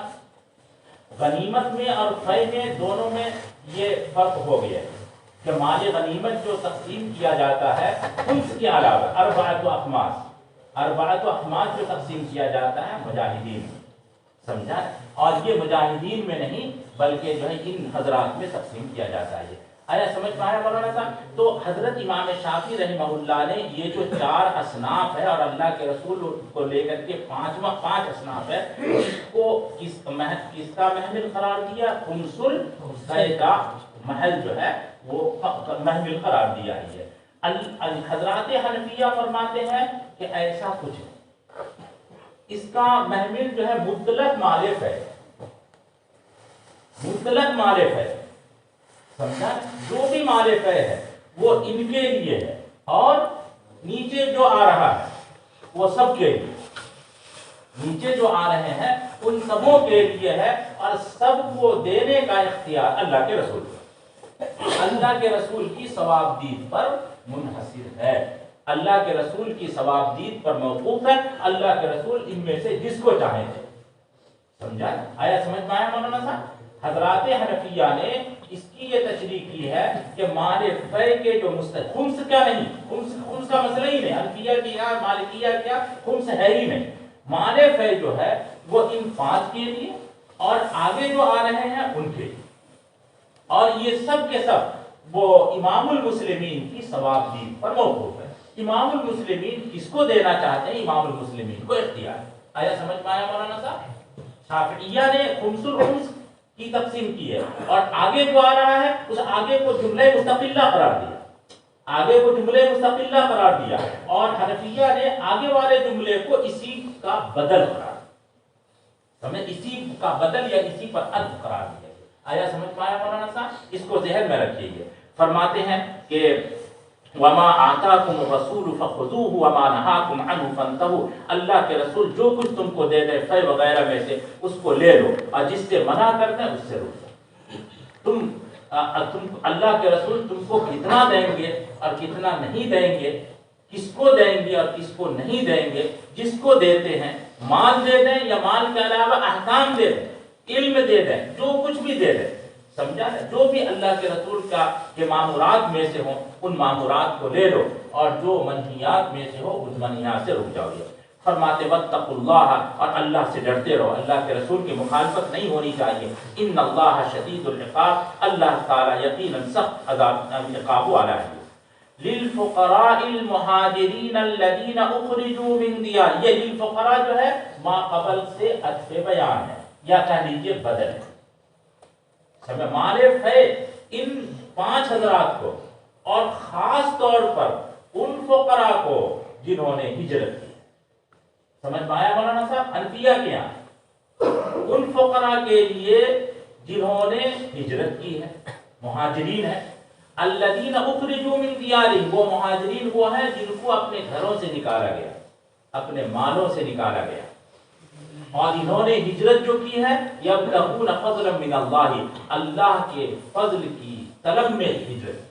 غنیمت میں اور فی میں دونوں میں یہ فرق ہو گیا ہے کہ مال غنیمت جو تقسیم کیا جاتا ہے خمس کے علاوہ اربعۃ اخماس جو تقسیم کیا جاتا ہے مجاہدین میں، سمجھا؟ اور یہ مجاہدین میں نہیں بلکہ جو ہے ان حضرات میں تقسیم کیا جاتا ہے۔ آیا سمجھ میں آیا مولانا صاحب؟ تو حضرت امام شافعی رحمہ اللہ نے یہ جو 4 اصناف ہے اور اللہ کے رسول کو لے کر کے 5 اصناف ہے، اس کو کس کا محمل قرار دیا؟ خمس الفی کا محل جو ہے وہ محمل قرار دیا ہے۔ حضرات حنفیہ فرماتے ہیں کہ ایسا کچھ ہے، اس کا محمل جو ہے مطلق مالف ہے، مطلق مالف ہے، سمجھا؟ جو بھی مالف ہے وہ ان کے لیے ہے اور نیچے جو آ رہا ہے وہ سب کے لیے، نیچے جو آ رہے ہیں ان سبوں کے لیے ہے اور سب کو دینے کا اختیار اللہ کے رسول پر، اللہ کے رسول کی ثواب دید پر منحصر ہے، اللہ کے رسول کی ثواب دید پر موقوف ہے، اللہ کے رسول ان میں سے جس کو چاہیں تھے، سمجھا؟ آیا سمجھ میں آیا مولانا صاحب؟ حضرات حنفیہ نے اس کی یہ تشریح کی ہے کہ مال فی کے جو خمس کا نہیں، خمس کا مسئلہ ہی نہیں، حنفیہ کیا مالکیہ کیا خمس ہے ہی نہیں، مال فی جو ہے وہ ان 5 کے لیے اور آگے جو آ رہے ہیں ان کے لیے، اور یہ سب کے سب وہ امام المسلمین کی ثواب دید پر موقوف ہے۔ امام المسلمین کس کو دینا چاہتے ہیں؟ امام المسلمین کو اختیار۔ آیا سمجھ میں آیا مولانا صاحب؟ شافعیہ نے خمس الخمس کی تقسیم کی ہے اور آگے جو آ رہا ہے اس آگے کو جملہ مستقلہ قرار دیا، آگے کو جملہ مستقلہ قرار دیا، اور حنفیہ نے آگے والے جملے کو اسی کا بدل قرار دیا، سمجھ؟ اسی کا بدل یا اسی پر عطف قرار دیا۔ آیا سمجھ میں آیا مولانا صاحب؟ اس کو ذہن میں رکھیے گا۔ فرماتے ہیں کہ وما آتاکم الرسول فخذوه وما نهاکم عنه فانتهوا، اللہ کے رسول جو کچھ تم کو دے دے فی وغیرہ میں سے اس کو لے لو اور جس سے منع کرتے ہیں اس سے رک جاؤ۔ تم اللہ کے رسول تم کو کتنا دیں گے اور کتنا نہیں دیں گے، کس کو دیں گے اور کس کو نہیں دیں گے، جس کو دیتے ہیں مال دے دیں یا مال کے علاوہ احکام دے دیں، علم دے دیں، جو کچھ بھی دے دیں، سمجھا نا؟ جو بھی اللہ کے رسول کا کے معمورات میں سے ہوں ان معمورات کو لے لو اور جو منہیات میں سے ہو ان منہیات سے رک جاؤ۔ فرماتے واتقوا اللہ، اور اللہ سے ڈرتے رہو، اللہ کے رسول کی مخالفت نہیں ہونی چاہیے۔ ان اللہ شدید العقاب، اللہ تعالی یقیناً سخت عقاب والا ہے۔ للفقراء المہاجرین الذین اخرجوا من دیار، یہ للفقراء جو ہے ما قبل سے عطف بیان ہے یا کہہ لیجیے بدل ہے، مال فی ان 5 حضرات کو اور خاص طور پر ان فقراء کو جنہوں نے ہجرت کی. سمجھ پایا مولانا صاحب؟ حنفیہ کے یہاں ان فقراء کے لیے جنہوں نے ہجرت کی ہے، مہاجرین ہے. الذین اخرجوا من دیارہم، وہ مہاجرین وہ ہیں جن کو اپنے گھروں سے نکالا گیا، اپنے مالوں سے نکالا گیا. اور انہوں نے ہجرت جو کی ہے یبتغون فضلا من اللہ، اللہ کے فضل کی طلب میں ہجرت کی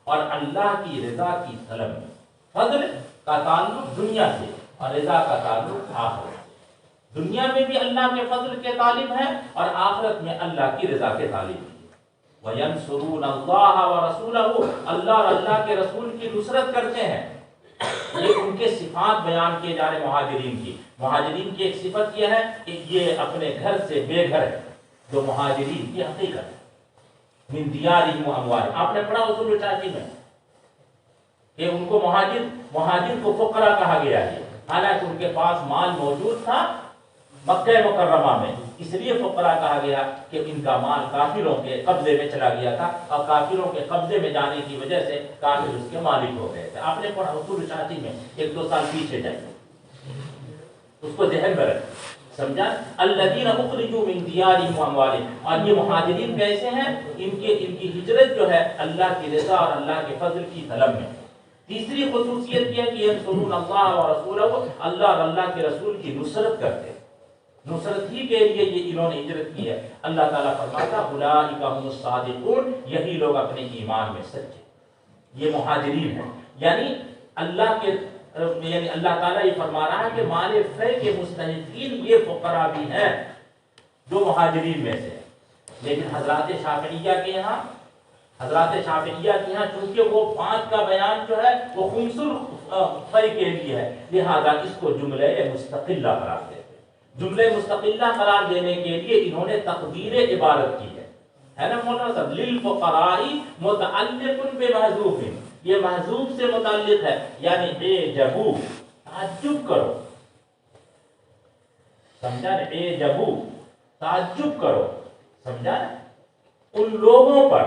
اور اللہ کی رضا کی طلب میں. فضل کا تعلق دنیا سے اور رضا کا تعلق آخرت سے. دنیا میں بھی اللہ کے فضل کے طالب ہیں اور آخرت میں اللہ کی رضا کے طالب ہیں. وَيَنْصُرُونَ اللَّهَ وَرَسُولَهُ، اللہ اور اللہ کے رسول کی نصرت کرتے ہیں. یہ ان کے صفات بیان کیے جا رہے مہاجرین کی. مہاجرین کی ایک صفت یہ ہے کہ یہ اپنے گھر سے بے گھر ہے، جو مہاجرین کی حقیقت ہے. من دیارہم واموالہم، آپ نے پڑھا اصول الچاچی میں کہ ان کو مہاجر کو فقراء کہا گیا ہے، حالانکہ ان کے پاس مال موجود تھا مکہ مکرمہ میں، اس لیے فقراء کہا گیا کہ ان کا مال کافروں کے قبضے میں چلا گیا تھا اور کافروں کے قبضے میں جانے کی وجہ سے کافر اس کے مالک ہو گئے تھے. آپ نے پڑھا اصول الچاچی میں، 1-2 سال پیچھے جائیں، اس کو ذہن میں رکھیں. سمجھا؟ الذین اخرجوا من دیارہم واموالہم. اور یہ مہاجرین کیسے ہیں؟ ان کی ہجرت جو ہے اللہ کی رضا اور اللہ کے فضل کی طلب میں. تیسری خصوصیت یہ ہے کہ ینصرون اللہ ورسولہ، اللہ اور اللہ کے رسول کی نصرت کرتے ہیں. نصرت ہی کے لیے یہ انہوں نے ہجرت کی ہے. اللہ تعالیٰ فرماتا اولئک هم الصادقون، یہی لوگ اپنے ایمان میں سچے. یہ مہاجرین ہیں، یعنی اللہ تعالیٰ یہ فرما رہا ہے کہ مال فے کے مستحقین یہ فقراء بھی ہیں جو مہاجرین میں سے. لیکن حضرات شافعیہ کے یہاں چونکہ وہ 5 کا بیان جو ہے وہ خمس الفے کے لیے ہے، لہذا اس کو جملہ مستقلہ قرار دیتے. جملہ مستقلہ قرار دینے کے لیے انہوں نے تقدیر عبارت کی ہے نا مولانا صاحب. للفقراء متعلق بمحذوف، یہ محذوف سے متعلق ہے، یعنی اعجبوا، تعجب کرو. سمجھا نا؟ اعجبوا، تعجب کرو. سمجھا نا؟ ان لوگوں پر،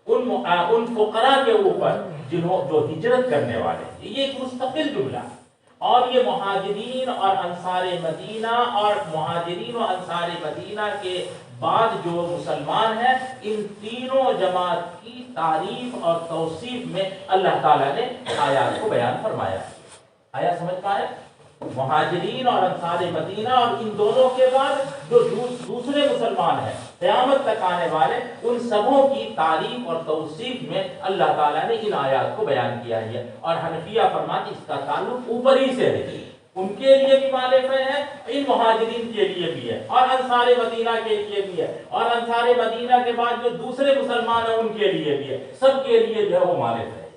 ان فقراء کے اوپر جو ہجرت کرنے والے. یہ ایک مستقل جملہ. اور یہ مہاجرین اور انصار مدینہ اور مہاجرین و انصار مدینہ کے بعد جو مسلمان ہیں، ان تینوں جماعت کی تعریف اور توصیف میں اللہ تعالیٰ نے آیات کو بیان فرمایا. آیا سمجھ پائے؟ مہاجرین اور انصار مدینہ اور ان دونوں کے بعد جو دوسرے مسلمان ہیں قیامت تک آنے والے، ان سبوں کی تعریف اور توصیف میں اللہ تعالیٰ نے ان آیات کو بیان کیا ہے. اور حنفیہ فرماتے اس کا تعلق اوپر ہی سے ہے، ان کے لیے بھی مال فے ہے، ان مہاجرین کے لیے بھی ہے، اور انصار مدینہ کے لیے بھی ہے، اور انصار مدینہ کے بعد جو دوسرے مسلمان ہیں ان کے لیے بھی ہے. سب کے لیے جو ہے وہ مال فے ہے.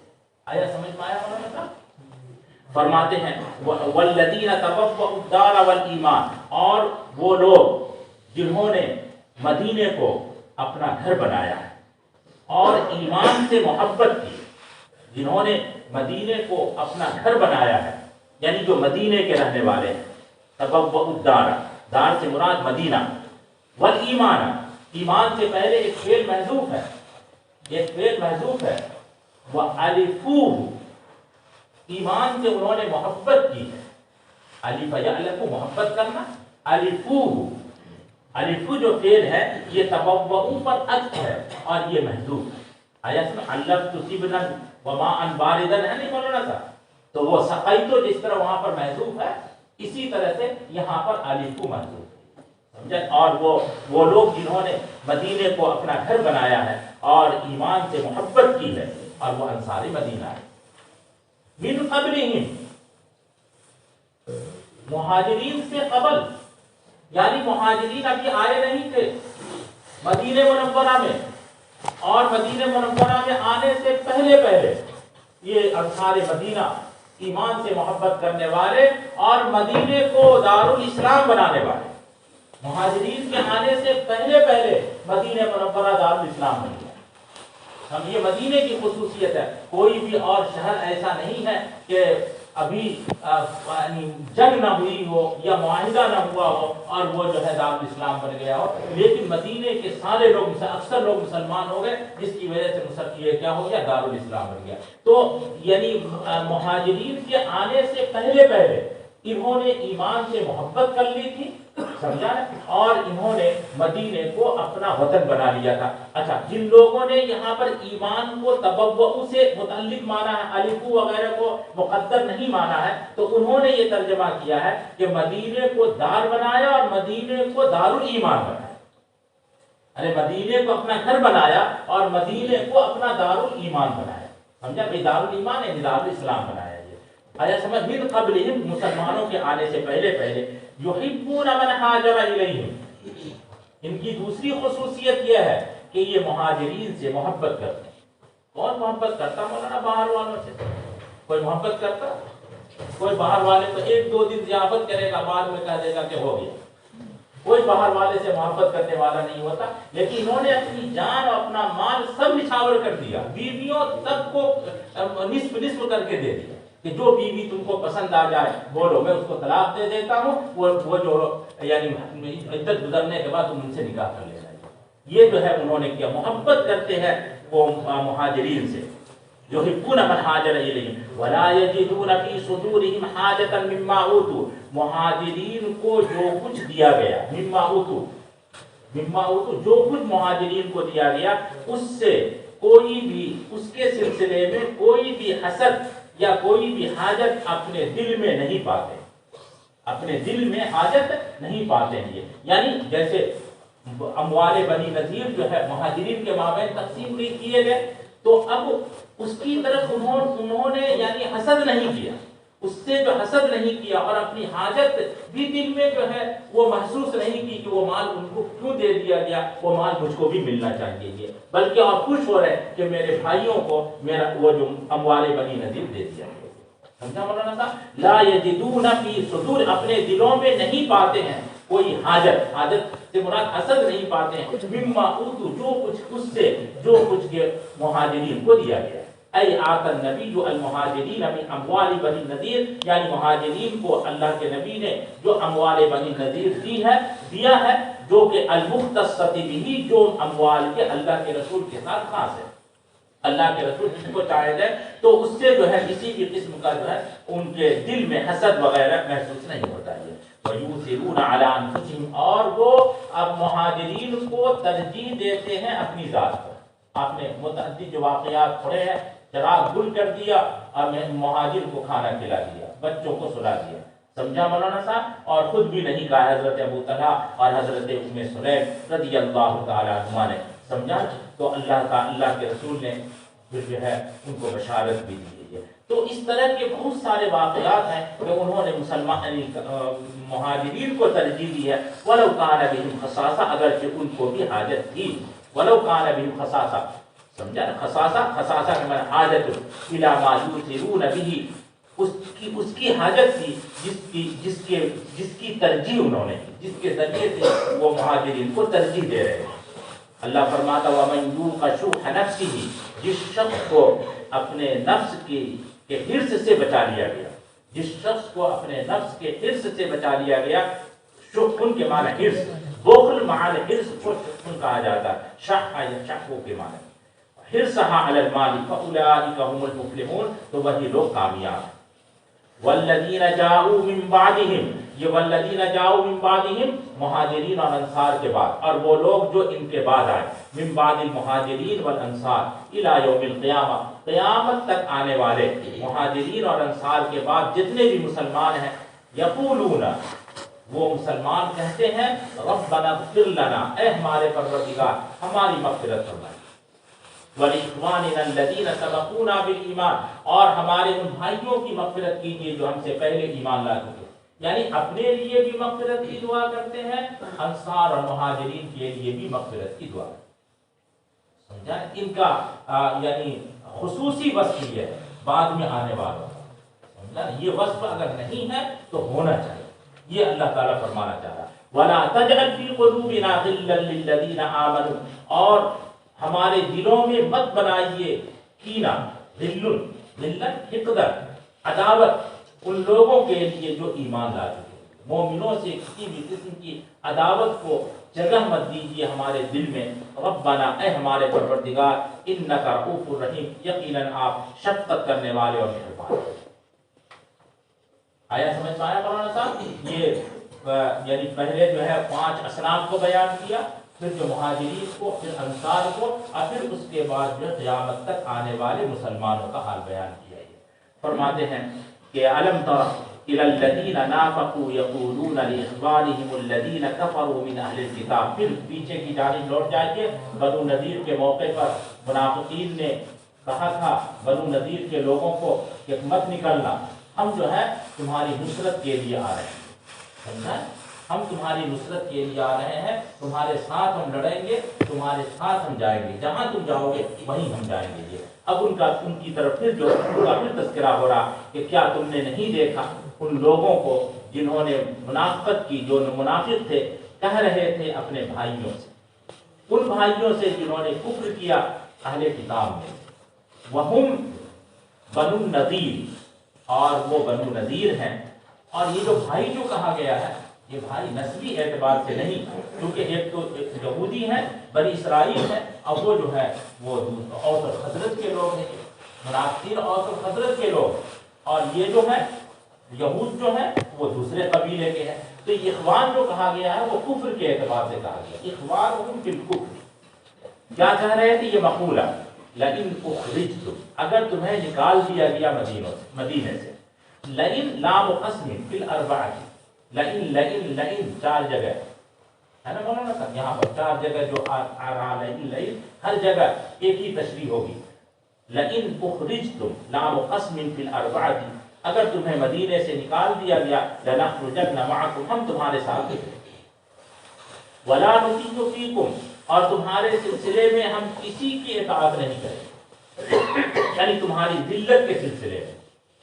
آیا سمجھ پایا مولانا؟ فرماتے ہیں والذین تبوأوا الدار والایمان، اور وہ لوگ جنہوں نے مدینے کو اپنا گھر بنایا ہے اور ایمان سے محبت کی. جنہوں نے مدینے کو اپنا گھر بنایا ہے، یعنی جو مدینے کے رہنے والے ہیں. تبوأوا الدار، دار سے مراد مدینہ. والایمان، ایمان سے پہلے ایک فعل محذوف ہے، وَأَلِفُوهُ، ایمان سے انہوں نے محبت کی ہے. الف یألف، محبت کرنا. الفو جو فعل ہے یہ تبوؤ پر عطف ہے اور یہ محذوف ہے. آیا سمجھ؟ علفت سبنا وماء باردا ہے نہیں مولانا صاحب؟ تو وہ سقیتو جس طرح وہاں پر محذوف ہے، اسی طرح سے یہاں پر الفو محذوف ہے. سمجھا؟ اور وہ لوگ جنہوں نے مدینے کو اپنا گھر بنایا ہے اور ایمان سے محبت کی ہے، اور وہ انصار مدینہ ہے. من قبلہم، مہاجرین سے قبل، یعنی مہاجرین ابھی آئے نہیں تھے مدینہ منورہ میں، اور مدینہ منورہ میں آنے سے پہلے یہ انصار مدینہ، ایمان سے محبت کرنے والے اور مدینے کو دارالاسلام بنانے والے، مہاجرین کے آنے سے پہلے مدینہ منورہ دارالاسلام بن گیا. ہم یہ مدینے کی خصوصیت ہے، کوئی بھی اور شہر ایسا نہیں ہے کہ ابھی جنگ نہ ہوئی ہو یا معاہدہ نہ ہوا ہو اور وہ جو ہے دارالاسلام بن گیا ہو، لیکن مدینے کے سارے لوگ اکثر لوگ مسلمان ہو گئے، جس کی وجہ سے یہ کیا ہو گیا، دارالاسلام بن گیا۔ تو یعنی مہاجرین کے آنے سے پہلے انہوں نے ایمان سے محبت کر لی تھی، سمجھا، اور انہوں نے مدینے کو اپنا وطن بنا لیا تھا۔ اچھا، جن لوگوں نے یہاں پر ایمان کو تبوؤ سے متعلق مانا ہے، الفو وغیرہ کو مقدر نہیں مانا ہے، تو انہوں نے یہ ترجمہ کیا ہے کہ مدینے کو دار بنایا اور مدینے کو دارالایمان بنایا۔ ارے مدینے کو اپنا گھر بنایا اور مدینے کو اپنا دارالایمان بنایا، سمجھا بھائی، دارالایمان ہے، دارالاسلام بنایا۔ آیا سمجھ، من قبلہم، مسلمانوں کے آنے سے پہلے یحبون من ہاجر الیہم، ان کی دوسری خصوصیت یہ ہے کہ یہ مہاجرین سے محبت کرتے ہیں۔ کون محبت کرتا مولانا؟ باہر والوں سے کوئی محبت کرتا؟ کوئی باہر والے کو ایک دو دن ضیافت کرے گا، بعد میں کہہ دے گا کہ ہو گیا۔ کوئی باہر والے سے محبت کرنے والا نہیں ہوتا، لیکن انہوں نے اپنی جان اور اپنا مال سب نچھاور کر دیا، بیویوں سب کو نصف نصف کر کے دے دیا کہ جو بیوی تم کو پسند آ جائے بولو، میں اس کو طلاق دے دیتا ہوں، وہ جو یعنی عدت گزرنے کے بعد تم ان سے نکاح کر لینا۔ یہ جو ہے انہوں نے کیا، محبت کرتے ہیں وہ مہاجرین سے۔ یحبون من ہاجر الیہم ولا یجدون فی صدورہم حاجۃ مما اوتوا، مہاجرین کو جو کچھ دیا گیا، مما اوتوا جو کچھ مہاجرین کو دیا گیا، اس سے کوئی بھی، اس کے سلسلے میں کوئی بھی حسد یا کوئی بھی حاجت اپنے دل میں نہیں پاتے، اپنے دل میں حاجت نہیں پاتے ہیں۔ یعنی جیسے اموال بنی نذیر جو ہے مہاجرین کے مابین تقسیم کیے گئے، تو اب اس کی طرف انہوں نے یعنی حسد نہیں کیا، اس سے جو حسد نہیں کیا، اور اپنی حاجت بھی دل میں جو ہے وہ محسوس نہیں کی کہ وہ مال ان کو کیوں دے دیا گیا، وہ مال مجھ کو بھی ملنا چاہیے، بلکہ آپ خوش ہو رہے کہ میرے بھائیوں کو میرا وہ جو اموال بنی نذیر دے دیا۔ سمجھا مولانا صاحب؟ لا یجدون فی صدور، اپنے دلوں میں نہیں پاتے ہیں کوئی حاجت، حاجت سے مراد حسد نہیں پاتے ہیں، مما اوتوا، جو کچھ اس سے جو کچھ کے مہاجرین کو دیا گیا۔ ای آت النبی المہاجرین من اموال بنی نذیر، یعنی مہاجرین کو اللہ کے نبی نے جو اموال بنی نذیر دیا ہے، جو کہ المختصۃ بہ، جو اموال کے اللہ کے رسول کے ساتھ خاص ہے، اللہ کے رسول جس کو چاہے گئے، تو اس سے جو ہے کسی بھی قسم کا جو ہے ان کے دل میں حسد وغیرہ محسوس نہیں ہوتا ہے۔ وَيُؤْثِرُونَ عَلَىٰ أَنفُسِهِمْ، اور وہ اب مہاجرین کو ترجیح دیتے ہیں اپنی ذات پر۔ آپ نے متعدد جو واقعات پڑھے ہیں، چراغ گل کر دیا اور مہاجر کو کھانا کھلا دیا، بچوں کو سلا دیا، سمجھا مولانا صاحب، اور خود بھی نہیں کہا حضرت ابو طلحہ اور حضرت ام سلیم رضی اللہ تعالی عنہما نے، سمجھا۔ تو اللہ کے رسول نے پھر جو ہے ان کو بشارت بھی دی ہے۔ تو اس طرح کے بہت سارے واقعات ہیں کہ انہوں نے مہاجرین کو ترجیح دی ہے، وَلَوْ كَانَ بِهِمْ خَصَاصَةٌ، اگرچہ ان کو بھی حاجت تھی، وَلَوْ كَانَ بِهِمْ خَصَاصَةٌ، سمجھا نا، خصاصہ کے معنی حاجت الی ما یؤثرون به، اس کی حاجت تھی جس کی ترجیح انہوں نے، جس کے ذریعے سے وہ مہاجرین کو ترجیح دے رہے ہیں۔ اللہ فرماتا وَمَنْ يُوقَ شُحَّ نَفْسِهِ، جس شخص کو اپنے نفس کے حرص سے بچا لیا گیا، جس شخص کو اپنے نفس کے حرص سے بچا لیا گیا، شح کے معنی حرص، بخل مع الحرص کو شح کہا جاتا ہے، شح یا شح کے معنی حرصھا علی المال فاولئک هم المفلحون، تو وہی لوگ کامیاب ہیں۔ والذین جاؤوا من بعدہم، یہ والذین جاؤوا من بعدہم مہاجرین اور انصار کے بعد، اور وہ لوگ جو ان کے بعد آئے، من بعد المہاجرین والانصار الی یوم القیامہ، قیامت تک آنے والے مہاجرین اور انصار کے بعد جتنے بھی مسلمان ہیں، یقولون، وہ مسلمان کہتے ہیں، ربنا اغفر لنا، اے ہمارے پروردگار ہماری مغفرت فرما، وَلِإِخْوَانِنَا الَّذِينَ سَبَقُونَا بِالْإِيمَانِ، اور ہمارے ان بھائیوں کی مغفرت کیجیے جو ہم سے پہلے ایمان لا چکے۔ یعنی اپنے لیے بھی مغفرت کی دعا کرتے ہیں، انصار اور مہاجرین کے لیے بھی مغفرت کی دعا، سمجھا۔ ان کا یعنی خصوصی وصف یہ ہے بعد میں آنے والوں کا، سمجھا۔ یہ وصف اگر نہیں ہے تو ہونا چاہیے، یہ اللہ تعالیٰ فرمانا چاہ رہا ہے۔ وَلَا تَجْعَلْ فِي قُلُوبِنَا غِلًّا لِّلَّذِينَ آمَنُوا، اور ہمارے دلوں میں مت بنائیے کینہ، غل، حقد، عداوت ان لوگوں کے لیے جو ایمان لا چکے ہیں۔ مومنوں سے کسی بھی قسم کی عداوت کو جگہ مت دیجیے ہمارے دل میں۔ ربنا، اے ہمارے پروردگار، انک رؤوف الرحیم، یقیناً آپ شفقت کرنے والے اور مہربان ہیں۔ آیا سمجھ میں آیا مولانا صاحب؟ یہ یعنی پہلے جو ہے 5 اصناف کو بیان کیا، پھر جو مہاجرین کو، پھر انصار کو، اور پھر اس کے بعد جو قیامت تک آنے والے مسلمانوں کا حال بیان کیا۔ یہ فرماتے ہیں کہ الم تر الی الذین نافقوا یقولون لاخوانهم الذین کفروا من اہل الکتاب، پھر پیچھے کی جانب لوٹ جائیے۔ بنو نذیر کے موقع پر منافقین نے کہا تھا بنو نذیر کے لوگوں کو کہ مت نکلنا، ہم جو ہے تمہاری نصرت کے لیے آ رہے ہیں، سمجھا؟ ہم تمہاری نصرت کے لیے آ رہے ہیں، تمہارے ساتھ ہم لڑیں گے، تمہارے ساتھ ہم جائیں گے، جہاں تم جاؤ گے وہیں ہم جائیں گے۔ یہ اب ان کی طرف پھر تذکرہ ہو رہا کہ کیا تم نے نہیں دیکھا ان لوگوں کو جنہوں نے منافقت کی، جو منافق تھے، کہہ رہے تھے اپنے بھائیوں سے، ان بھائیوں سے جنہوں نے کفر کیا اہل کتاب میں، وہم بنو النذیر، اور وہ بنو نذیر ہیں۔ اور یہ جو بھائی جو کہا گیا ہے، یہ بھائی نسبی اعتبار سے نہیں، کیونکہ ایک تو یہودی ہیں، بنی اسرائیل ہیں، اور وہ جو ہے وہ اوس اور خزرج کے لوگ ہیں، منافقین اوس اور خزرج کے لوگ، اور یہ جو ہے یہود جو ہے وہ دوسرے قبیلے کے ہیں۔ تو اخوان جو کہا گیا ہے وہ کفر کے اعتبار سے کہا گیا، اخوانہم بالکفر۔ کیا کہہ رہے تھے؟ یہ مقولہ لئن اخرجتم، اگر تمہیں نکال دیا گیا مدینے سے، لئن لام قسم فی الاربعہ، لئن 4 جگہ ہے نا مولانا صاحب، یہاں پر 4 جگہ جو آ رہا لئن، ہر جگہ ایک ہی تشریح ہوگی۔ لئن اخرجتم لام قسم فی الاربعہ، اگر تمہیں مدینے سے نکال دیا گیا، لنخرجن معکم، ہم تمہارے ساتھ ہیں، ولا نطیع فیکم، اور تمہارے سلسلے میں ہم کسی کی اطاعت نہیں کریں، یعنی تمہاری ذلت کے سلسلے میں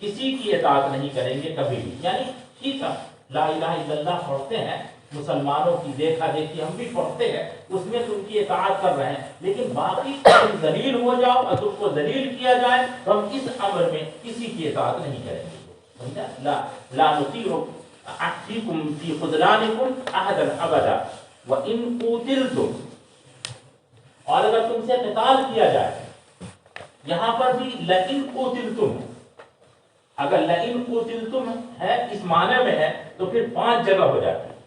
کسی کی اطاعت نہیں کریں گے کبھی بھی۔ یعنی ٹھیک ہے لا الہ الا اللہ پڑھتے ہیں، مسلمانوں کی دیکھا دیکھی ہم بھی پڑھتے ہیں، اس میں تم کی اطاعت کر رہے ہیں، لیکن باقی تم ذلیل ہو جاؤ اور تم کو ذلیل کیا جائے تو ہم اس امر میں کسی کی اطاعت نہیں کریں گے۔ سمجھا؟ لا نطیع فیکم فی خذلانکم احدا ابدا وان قتلتم، اور اگر تم سے قتال کیا جائے، یہاں پر بھی لئن قتلتم، اگر لئن قتلتم ہے اس معنی میں ہے تو پھر 5 جگہ ہو جاتی ہے۔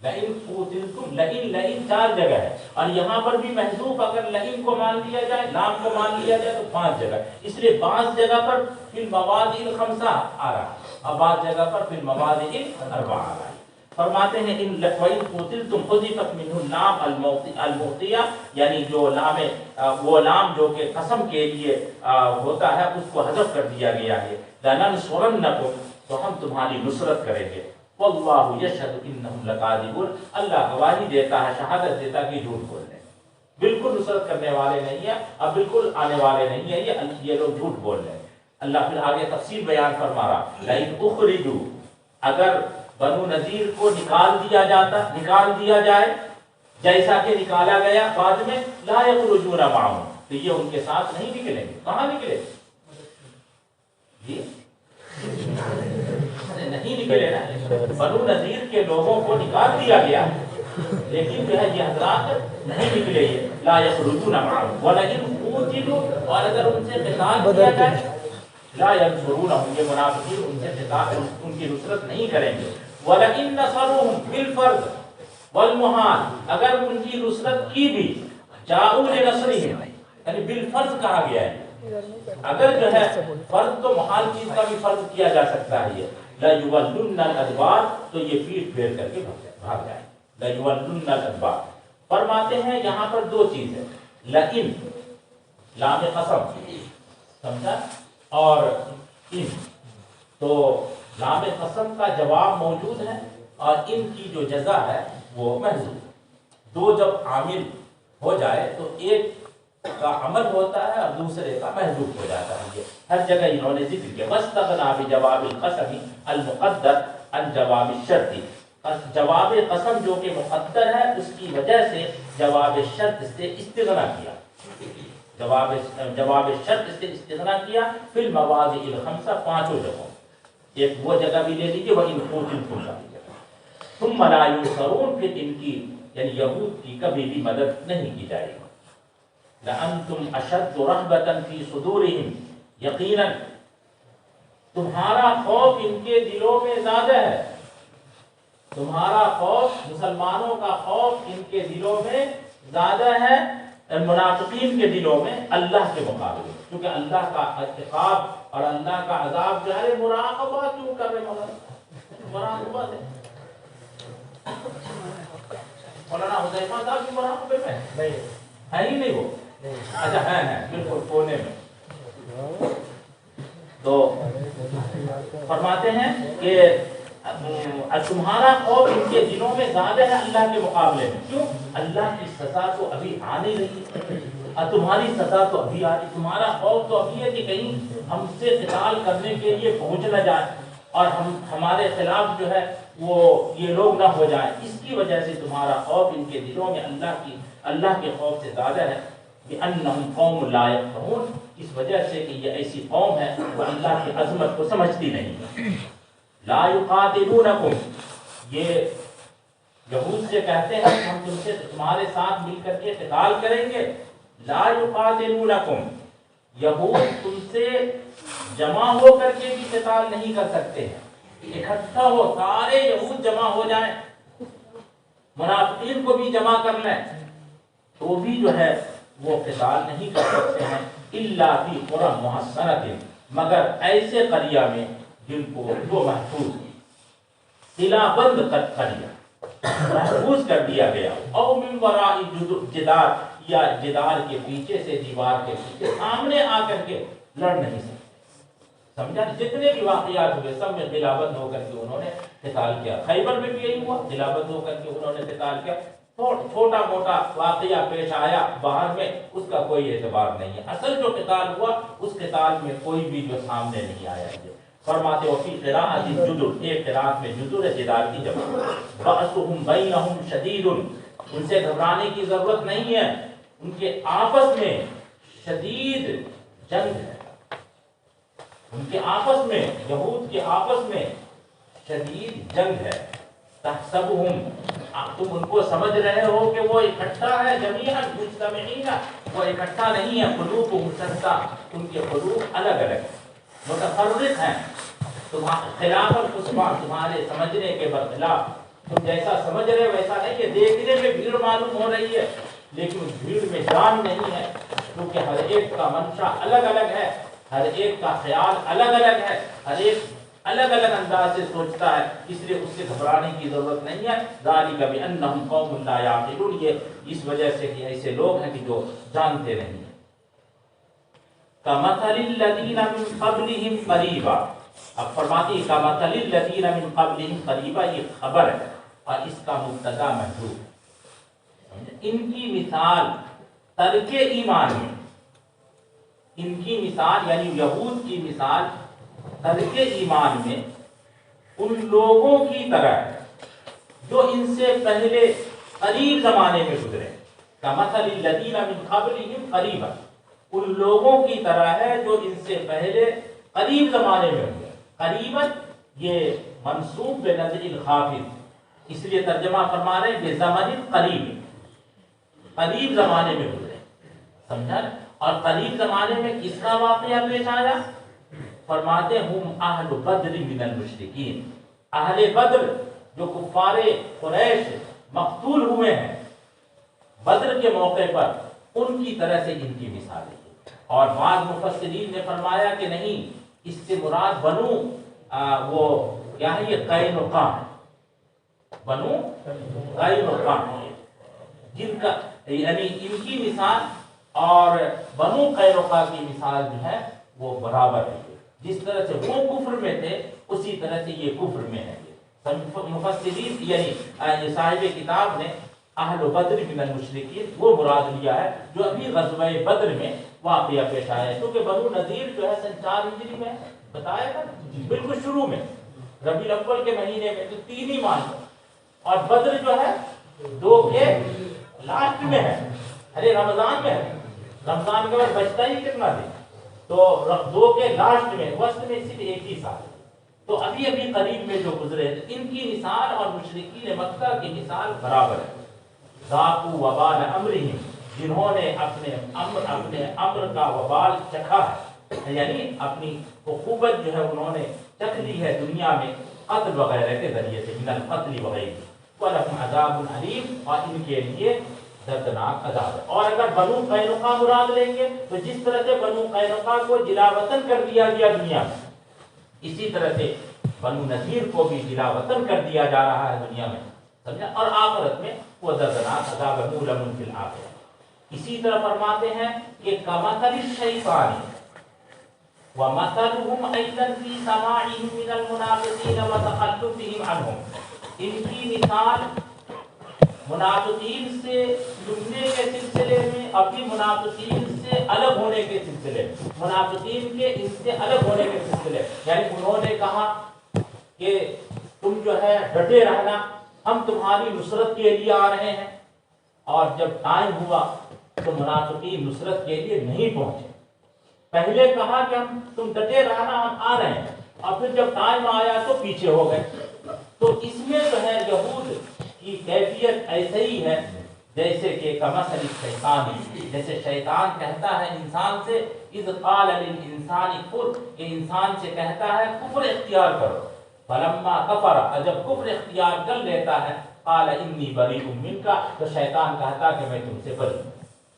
لئن قتلتم، لئن 4 جگہ ہے، اور یہاں پر بھی محذوف اگر لئن کو مان لیا جائے، لام کو مان لیا جائے تو 5 جگہ، اس لیے بعض جگہ پر فی المواضع الخمسہ آ رہا ہے اور بعض جگہ پر فی المواضع الاربعہ آ رہا ہے۔ فرماتے ہیں ان وَإِن قُتِلْتُمْ حُذِفَتْ مِنْهُ اللام المعطیہ، یعنی جو لام وہ لام جو کہ قسم کے لیے ہوتا ہے اس کو حذف کر دیا گیا ہے۔ لَنَنْصُرَنَّكُمْ، تو ہم تمہاری نصرت کریں گے۔ وَاللَّهُ يَشْهَدُ إِنَّهُمْ لَكَاذِبُونَ، اللہ گواہی دیتا ہے، شہادت دیتا ہے کہ جھوٹ بول رہے ہیں، بالکل نصرت کرنے والے نہیں ہیں اور بالکل آنے والے نہیں ہیں، یہ لوگ جھوٹ بول رہے ہیں۔ اللہ پھر آگے تفصیل بیان فرما رہا، لَئِنْ أُخْرِجُوا، اگر بنو نذیر کو نکال دیا جائے جیسا کہ نکالا گیا بعد میں، لا یخرجون معهم، تو یہ ان کے ساتھ نہیں نکلیں گے۔ کہاں نکلے؟ جی نہیں نکلے نا، بنو نذیر کے لوگوں کو نکال دیا گیا لیکن جو ہے یہ حضرات نہیں نکلے، یہ لا یخرجون معهم ولئن قوتلوا، اور اگر ان سے قتال کیا جائے، لا ينصرونهم، یہ منافقین ان سے قتال، ان کی نصرت نہیں کریں گے۔ وَلَئِن نَصَرُوهُمْ بِالْفَرْضِ وَالْمُحَالِ، اگر ان کی نصرت کی بھی، جاؤوا لنصرهم، یعنی بالفرض کہا گیا ہے، اگر جو ہے فرض تو محال چیز کا بھی فرض کیا جا سکتا ہے، یہ لَيُوَلُّنَّ الْأَدْبَارَ، تو یہ پیٹ پھیر کر کے بھاگ جائیں، لَيُوَلُّنَّ الْأَدْبَارَ۔ فرماتے ہیں یہاں پر 2 چیزیں، لئن لام قسم، سمجھا، اور ان، تو لام قسم کا جواب موجود ہے اور ان کی جو جزا ہے وہ محذوف۔ 2 جب عامل ہو جائے تو ایک کا عمل ہوتا ہے اور دوسرے کا محذوف ہو جاتا ہے، یہ ہر جگہ انہوں نے ذکر کیا۔ وَاسْتَغْنَىٰ بِجَوَابِ الْقَسَمِ الْمُقَدَّرِ عَنْ جَوَابِ الشَّرْطِ، جواب قسم جو کہ مقدر ہے اس کی وجہ سے جواب شرط سے استغنا کیا، جواب شرط سے استغنا کیا، فی المواضع الخمسہ، 5 جگہوں، ایک وہ جگہ بھی لے لیجیے، وَإِنْ قُوتِلْتُمْ کا بھی جگہ. ثُمَّ لَا يُنصَرُونَ، پھر ان کی یعنی یہود کی کبھی بھی مدد نہیں کی جائے گی. لَأَنْتُمْ أَشَدُّ رَهْبَةً فِي صُدُورِهِمْ، یقیناً تمہارا خوف ان کے دلوں میں زیادہ ہے. تمہارا خوف، مسلمانوں کا خوف ان کے دلوں میں زیادہ ہے منافقین کے دلوں میں اللہ کے مقابلے، کیونکہ اللہ کا عقاب اور اللہ کا عذاب جو ہے مراقبہ کیوں کر رہے مولانا؟ مراقبہ ہے. مولانا حذیفہ صاحب کی مراقبے میں ہے ہی نہیں وہ. اچھا ہے بالکل کونے میں. تو فرماتے ہیں کہ تمہارا خوف ان کے دلوں میں زیادہ ہے اللہ کے مقابلے میں. کیوں؟ اللہ کی سزا تو ابھی آ نہیں رہی اور تمہاری سزا تو ابھی آ رہی. تمہارا خوف تو ابھی ہے کہ کہیں ہم سے قتال کرنے کے لیے پہنچ نہ جائے اور ہمارے خلاف جو ہے وہ یہ لوگ نہ ہو جائیں. اس کی وجہ سے تمہارا خوف ان کے دلوں میں اللہ کے خوف سے زیادہ ہے. بِأَنَّهُمْ قَوْمٌ لَا يَفْقَهُونَ، اس وجہ سے کہ یہ ایسی قوم ہے وہ اللہ کی عظمت کو سمجھتی نہیں. لا يقاتلونکم، یہ یہود سے کہتے ہیں ہم تمہارے ساتھ مل کر کے قتال کریں گے. لا يقاتلونکم، یہود تم سے جمع ہو کر کے بھی قتال نہیں کر سکتے ہیں. اکٹھا ہو سارے یہود جمع ہو جائیں، منافقین کو بھی جمع کر لیں تو بھی جو ہے وہ قتال نہیں کر سکتے ہیں. الا فی قری محصنۃ، مگر ایسے قریہ میں جن کو جو محفوظ قلعہ بند قریہ محفوظ کر دیا گیا، او من وراء جدار، یا جدار کے پیچھے سے، دیوار کے پیچھے سامنے آ کر کے لڑ نہیں سکتے. سمجھا؟ جتنے بھی واقعات ہوئے سب میں قلعہ بند ہو کر کے انہوں نے قتال کیا. خیبر میں بھی یہی ہوا، قلعہ بند ہو کر کے انہوں نے قتال کیا. چھوٹا موٹا واقعہ پیش آیا باہر میں، اس کا کوئی اعتبار نہیں ہے. اصل جو قتال ہوا اس قتال میں کوئی بھی جو سامنے نہیں آیا. فرماتے ہو فی قراءۃ جدر، ایک قراءت میں جدر ہے جدار کی جمع. بأسهم بینہم شدید، ان سے گھبرانے کی ضرورت نہیں ہے، ان کے آپس میں شدید جنگ ہے. ان کے آپس میں، یہود کے آپس میں شدید جنگ ہے. تحسبهم، تم ان کو سمجھ رہے ہو کہ وہ اکٹھا ہے، جمیعاً مجتمعین، وہ اکٹھا نہیں ہے. قلوبهم شتیٰ، ان کے قلوب الگ الگ متفرق ہیں. خلاف القصبہ، تمہارے سمجھنے کے برخلاف. تم جیسا سمجھ رہے ویسا نہیں ہے. دیکھنے میں بھیڑ معلوم ہو رہی ہے لیکن بھیڑ میں جان نہیں ہے، کیونکہ ہر ایک کا منشا الگ الگ ہے، ہر ایک کا خیال الگ الگ ہے، ہر ایک الگ الگ انداز سے سوچتا ہے. اس لیے اس سے گھبرانے کی ضرورت نہیں ہے. ذالک بأنہم قوم لا یعقلون، یہ اس وجہ سے کہ ایسے لوگ ہیں کہ جو جانتے نہیں ہیں. کمثل الذین من قبلہم قریبا، اب فرماتی کمثل الذین من قبلہم قریبا، یہ خبر ہے اور اس کا مبتدا محذوف. ان کی مثال ترک ایمان میں، ان کی مثال یعنی یہود کی مثال ترک ایمان میں ان لوگوں کی طرح ہے جو ان سے پہلے قریب زمانے میں گزرے. کمثل الذین من قبلہم قریبا، ان لوگوں کی طرح ہے جو ان سے پہلے قریب زمانے میں ہوئے. قریبا یہ منصوب بنظر الخافض، اس لیے ترجمہ فرما رہے ہیں بزمن قریب، قریب زمانے میں گزرے. سمجھا؟ اور قریب زمانے میں کس کا واقعہ پیش آیا؟ فرماتے ہم اہل بدر من المشرکین، اہل بدر جو کفار قریش مقتول ہوئے ہیں بدر کے موقع پر، ان کی طرح سے ان کی مثال ہے. اور بعض مفسرین نے فرمایا کہ نہیں، اس سے مراد بنو وہ کیا ہے، یہ قینقاع، بنو قینقاع، جن کا یعنی ان کی مثال اور بنو قینقاع کی مثال جو ہے وہ برابر ہے. جس طرح سے وہ کفر میں تھے اسی طرح سے یہ کفر میں ہے. مفسرین یعنی صاحب کتاب نے اہل بدر من المشرکین وہ مراد لیا ہے جو ابھی غزوہ بدر میں واقعہ پیش آیا ہے. کیونکہ بنو نذیر جو ہے سن 4 ہجری میں بتایا تھا بالکل شروع میں ربیع الاول کے مہینے میں، تو 3 ہی مان لو. اور بدر جو ہے 2 کے لاسٹ میں ہے، ارے رمضان میں ہے، رمضان کے بعد بچتا ہی کتنا دن، تو 2 کے لاسٹ میں، وسط میں صرف 1 ہی سال. تو ابھی ابھی قریب میں جو گزرے ان کی مثال اور مشرکین مکہ کی مثال برابر ہے۔ ذاقوا وبال امرہم، جنہوں نے اپنے امر کا وبال چکھا ہے، یعنی اپنی عقوبت جو ہے انہوں نے چکھ لی ہے دنیا میں قتل وغیرہ کے ذریعے سے، من القتل وغیرہ، وَلَهُمْ عَذَابٌ عَلِيمٌ، اور ان کے لیے دردناک عذاب ہے۔ اور اگر بنو قینقاع مراد لیں گے تو جس طرح سے بنو قینقاع کو جلا وطن کر دیا گیا دنیا میں، اسی طرح سے بنو نذیر کو بھی جلا وطن کر دیا جا رہا ہے دنیا میں، سمجھا، اور آخرت میں وہ دردناک عذاب ہے، مُؤْلَمٌ فِي الْآخِرَةِ۔ اسی طرح فرماتے ہیں کہ کمثل الشیطان ومثلهم ايضا في سماعهم من المنافقين وتخلفهم عنهم، ان کی مثال منافقین سے لڑنے کے سلسلے میں، اپنی منافقین سے الگ ہونے کے سلسلے میں، منافقین کے ان سے الگ ہونے کے سلسلے، یعنی انہوں نے کہا کہ تم جو ہے ڈٹے رہنا، ہم تمہاری نصرت کے لیے آ رہے ہیں، اور جب ٹائم ہوا تو منافقین نصرت کے لیے نہیں پہنچے۔ پہلے کہا کہ تم ڈٹے رہنا، ہم آ رہے ہیں، اور پھر جب ٹائم آیا تو پیچھے ہو گئے۔ تو اس میں جو ہے یہود کی کیفیت ایسے ہی ہے جیسے کہ کمثل الشیطان، جیسے شیطان کہتا ہے انسان سے، اذ قال للانسان کفر، کہ انسان سے کہتا ہے کفر اختیار کرو، فلما کفر، جب کفر اختیار کر لیتا ہے، قال انی بریء منک، تو شیطان کہتا کہ میں تم سے بری ہوں۔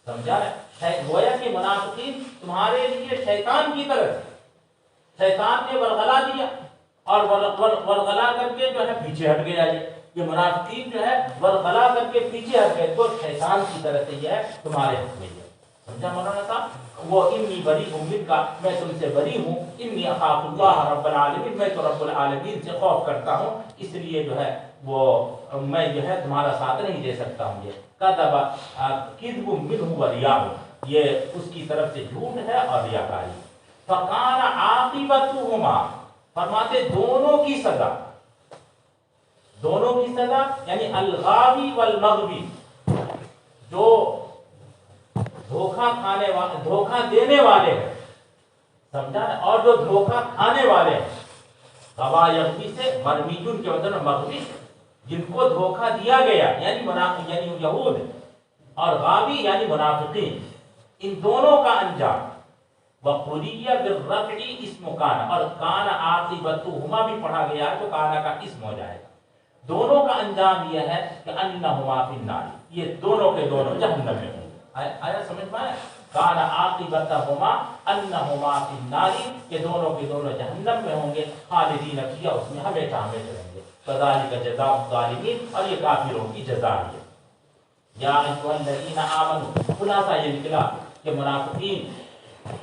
سمجھا ہے؟ گویا کہ منافقین تمہارے لیے شیطان کی طرف، شیطان نے ورغلا دیا اور ورغلا کر کے جو ہے پیچھے ہٹ گیا۔ یہ منافقین جو ہے ورغلا کر کے پیچھے ہٹ گئے، تو شیطان کی طرف سے یہ ہے تمہارے حق میں ہے۔ سمجھا مولانا صاحب؟ وہ انی بریء منک، میں تم سے بری ہوں، انی اخاف اللہ رب العالمین، میں تو رب العالمین سے خوف کرتا ہوں، اس لیے جو ہے وہ میں جو ہے تمہارا ساتھ نہیں دے سکتا ہوں۔ یہ کذب کذب منہ وریا، یہ اس کی طرف سے جھوٹ ہے اور ریاکاری۔ فکان عاقبتہما، فرماتے دونوں کی سزا، دونوں کی سزا یعنی الغاوی والمغوی، جو دھوکہ کھانے والے، دھوکہ دینے والے ہیں، سمجھا، اور جو دھوکہ کھانے والے ہیں، غوا یغوی سے مرمیجن کے وزن مغوی، جن کو دھوکہ دیا گیا یعنی یہود، اور غاوی یعنی منافقین، ان دونوں کا انجام وقلیہ بالرفع اسم کان، اور کان عاقبتہما بھی پڑھا گیا ہے تو کانا کا اسم ہو جائے گا۔ دونوں کا انجام یہ ہے کہ انہما فی النار، یہ دونوں کے دونوں جہنم میں ہوں گے۔ آیا سمجھ میں آیا؟ کان عاقبتہما انہما فی النار، کہ دونوں کے دونوں جہنم میں ہوں گے، خالدین فیہا، اس میں ہمیشہ ہمیشہ رہیں گے۔ کذالک جزاء الظالمین، اور یہ کافروں کی جزا ہے۔ یا ایھا الذین آمنوا، خلاصہ یہ نکلا کہ منافقین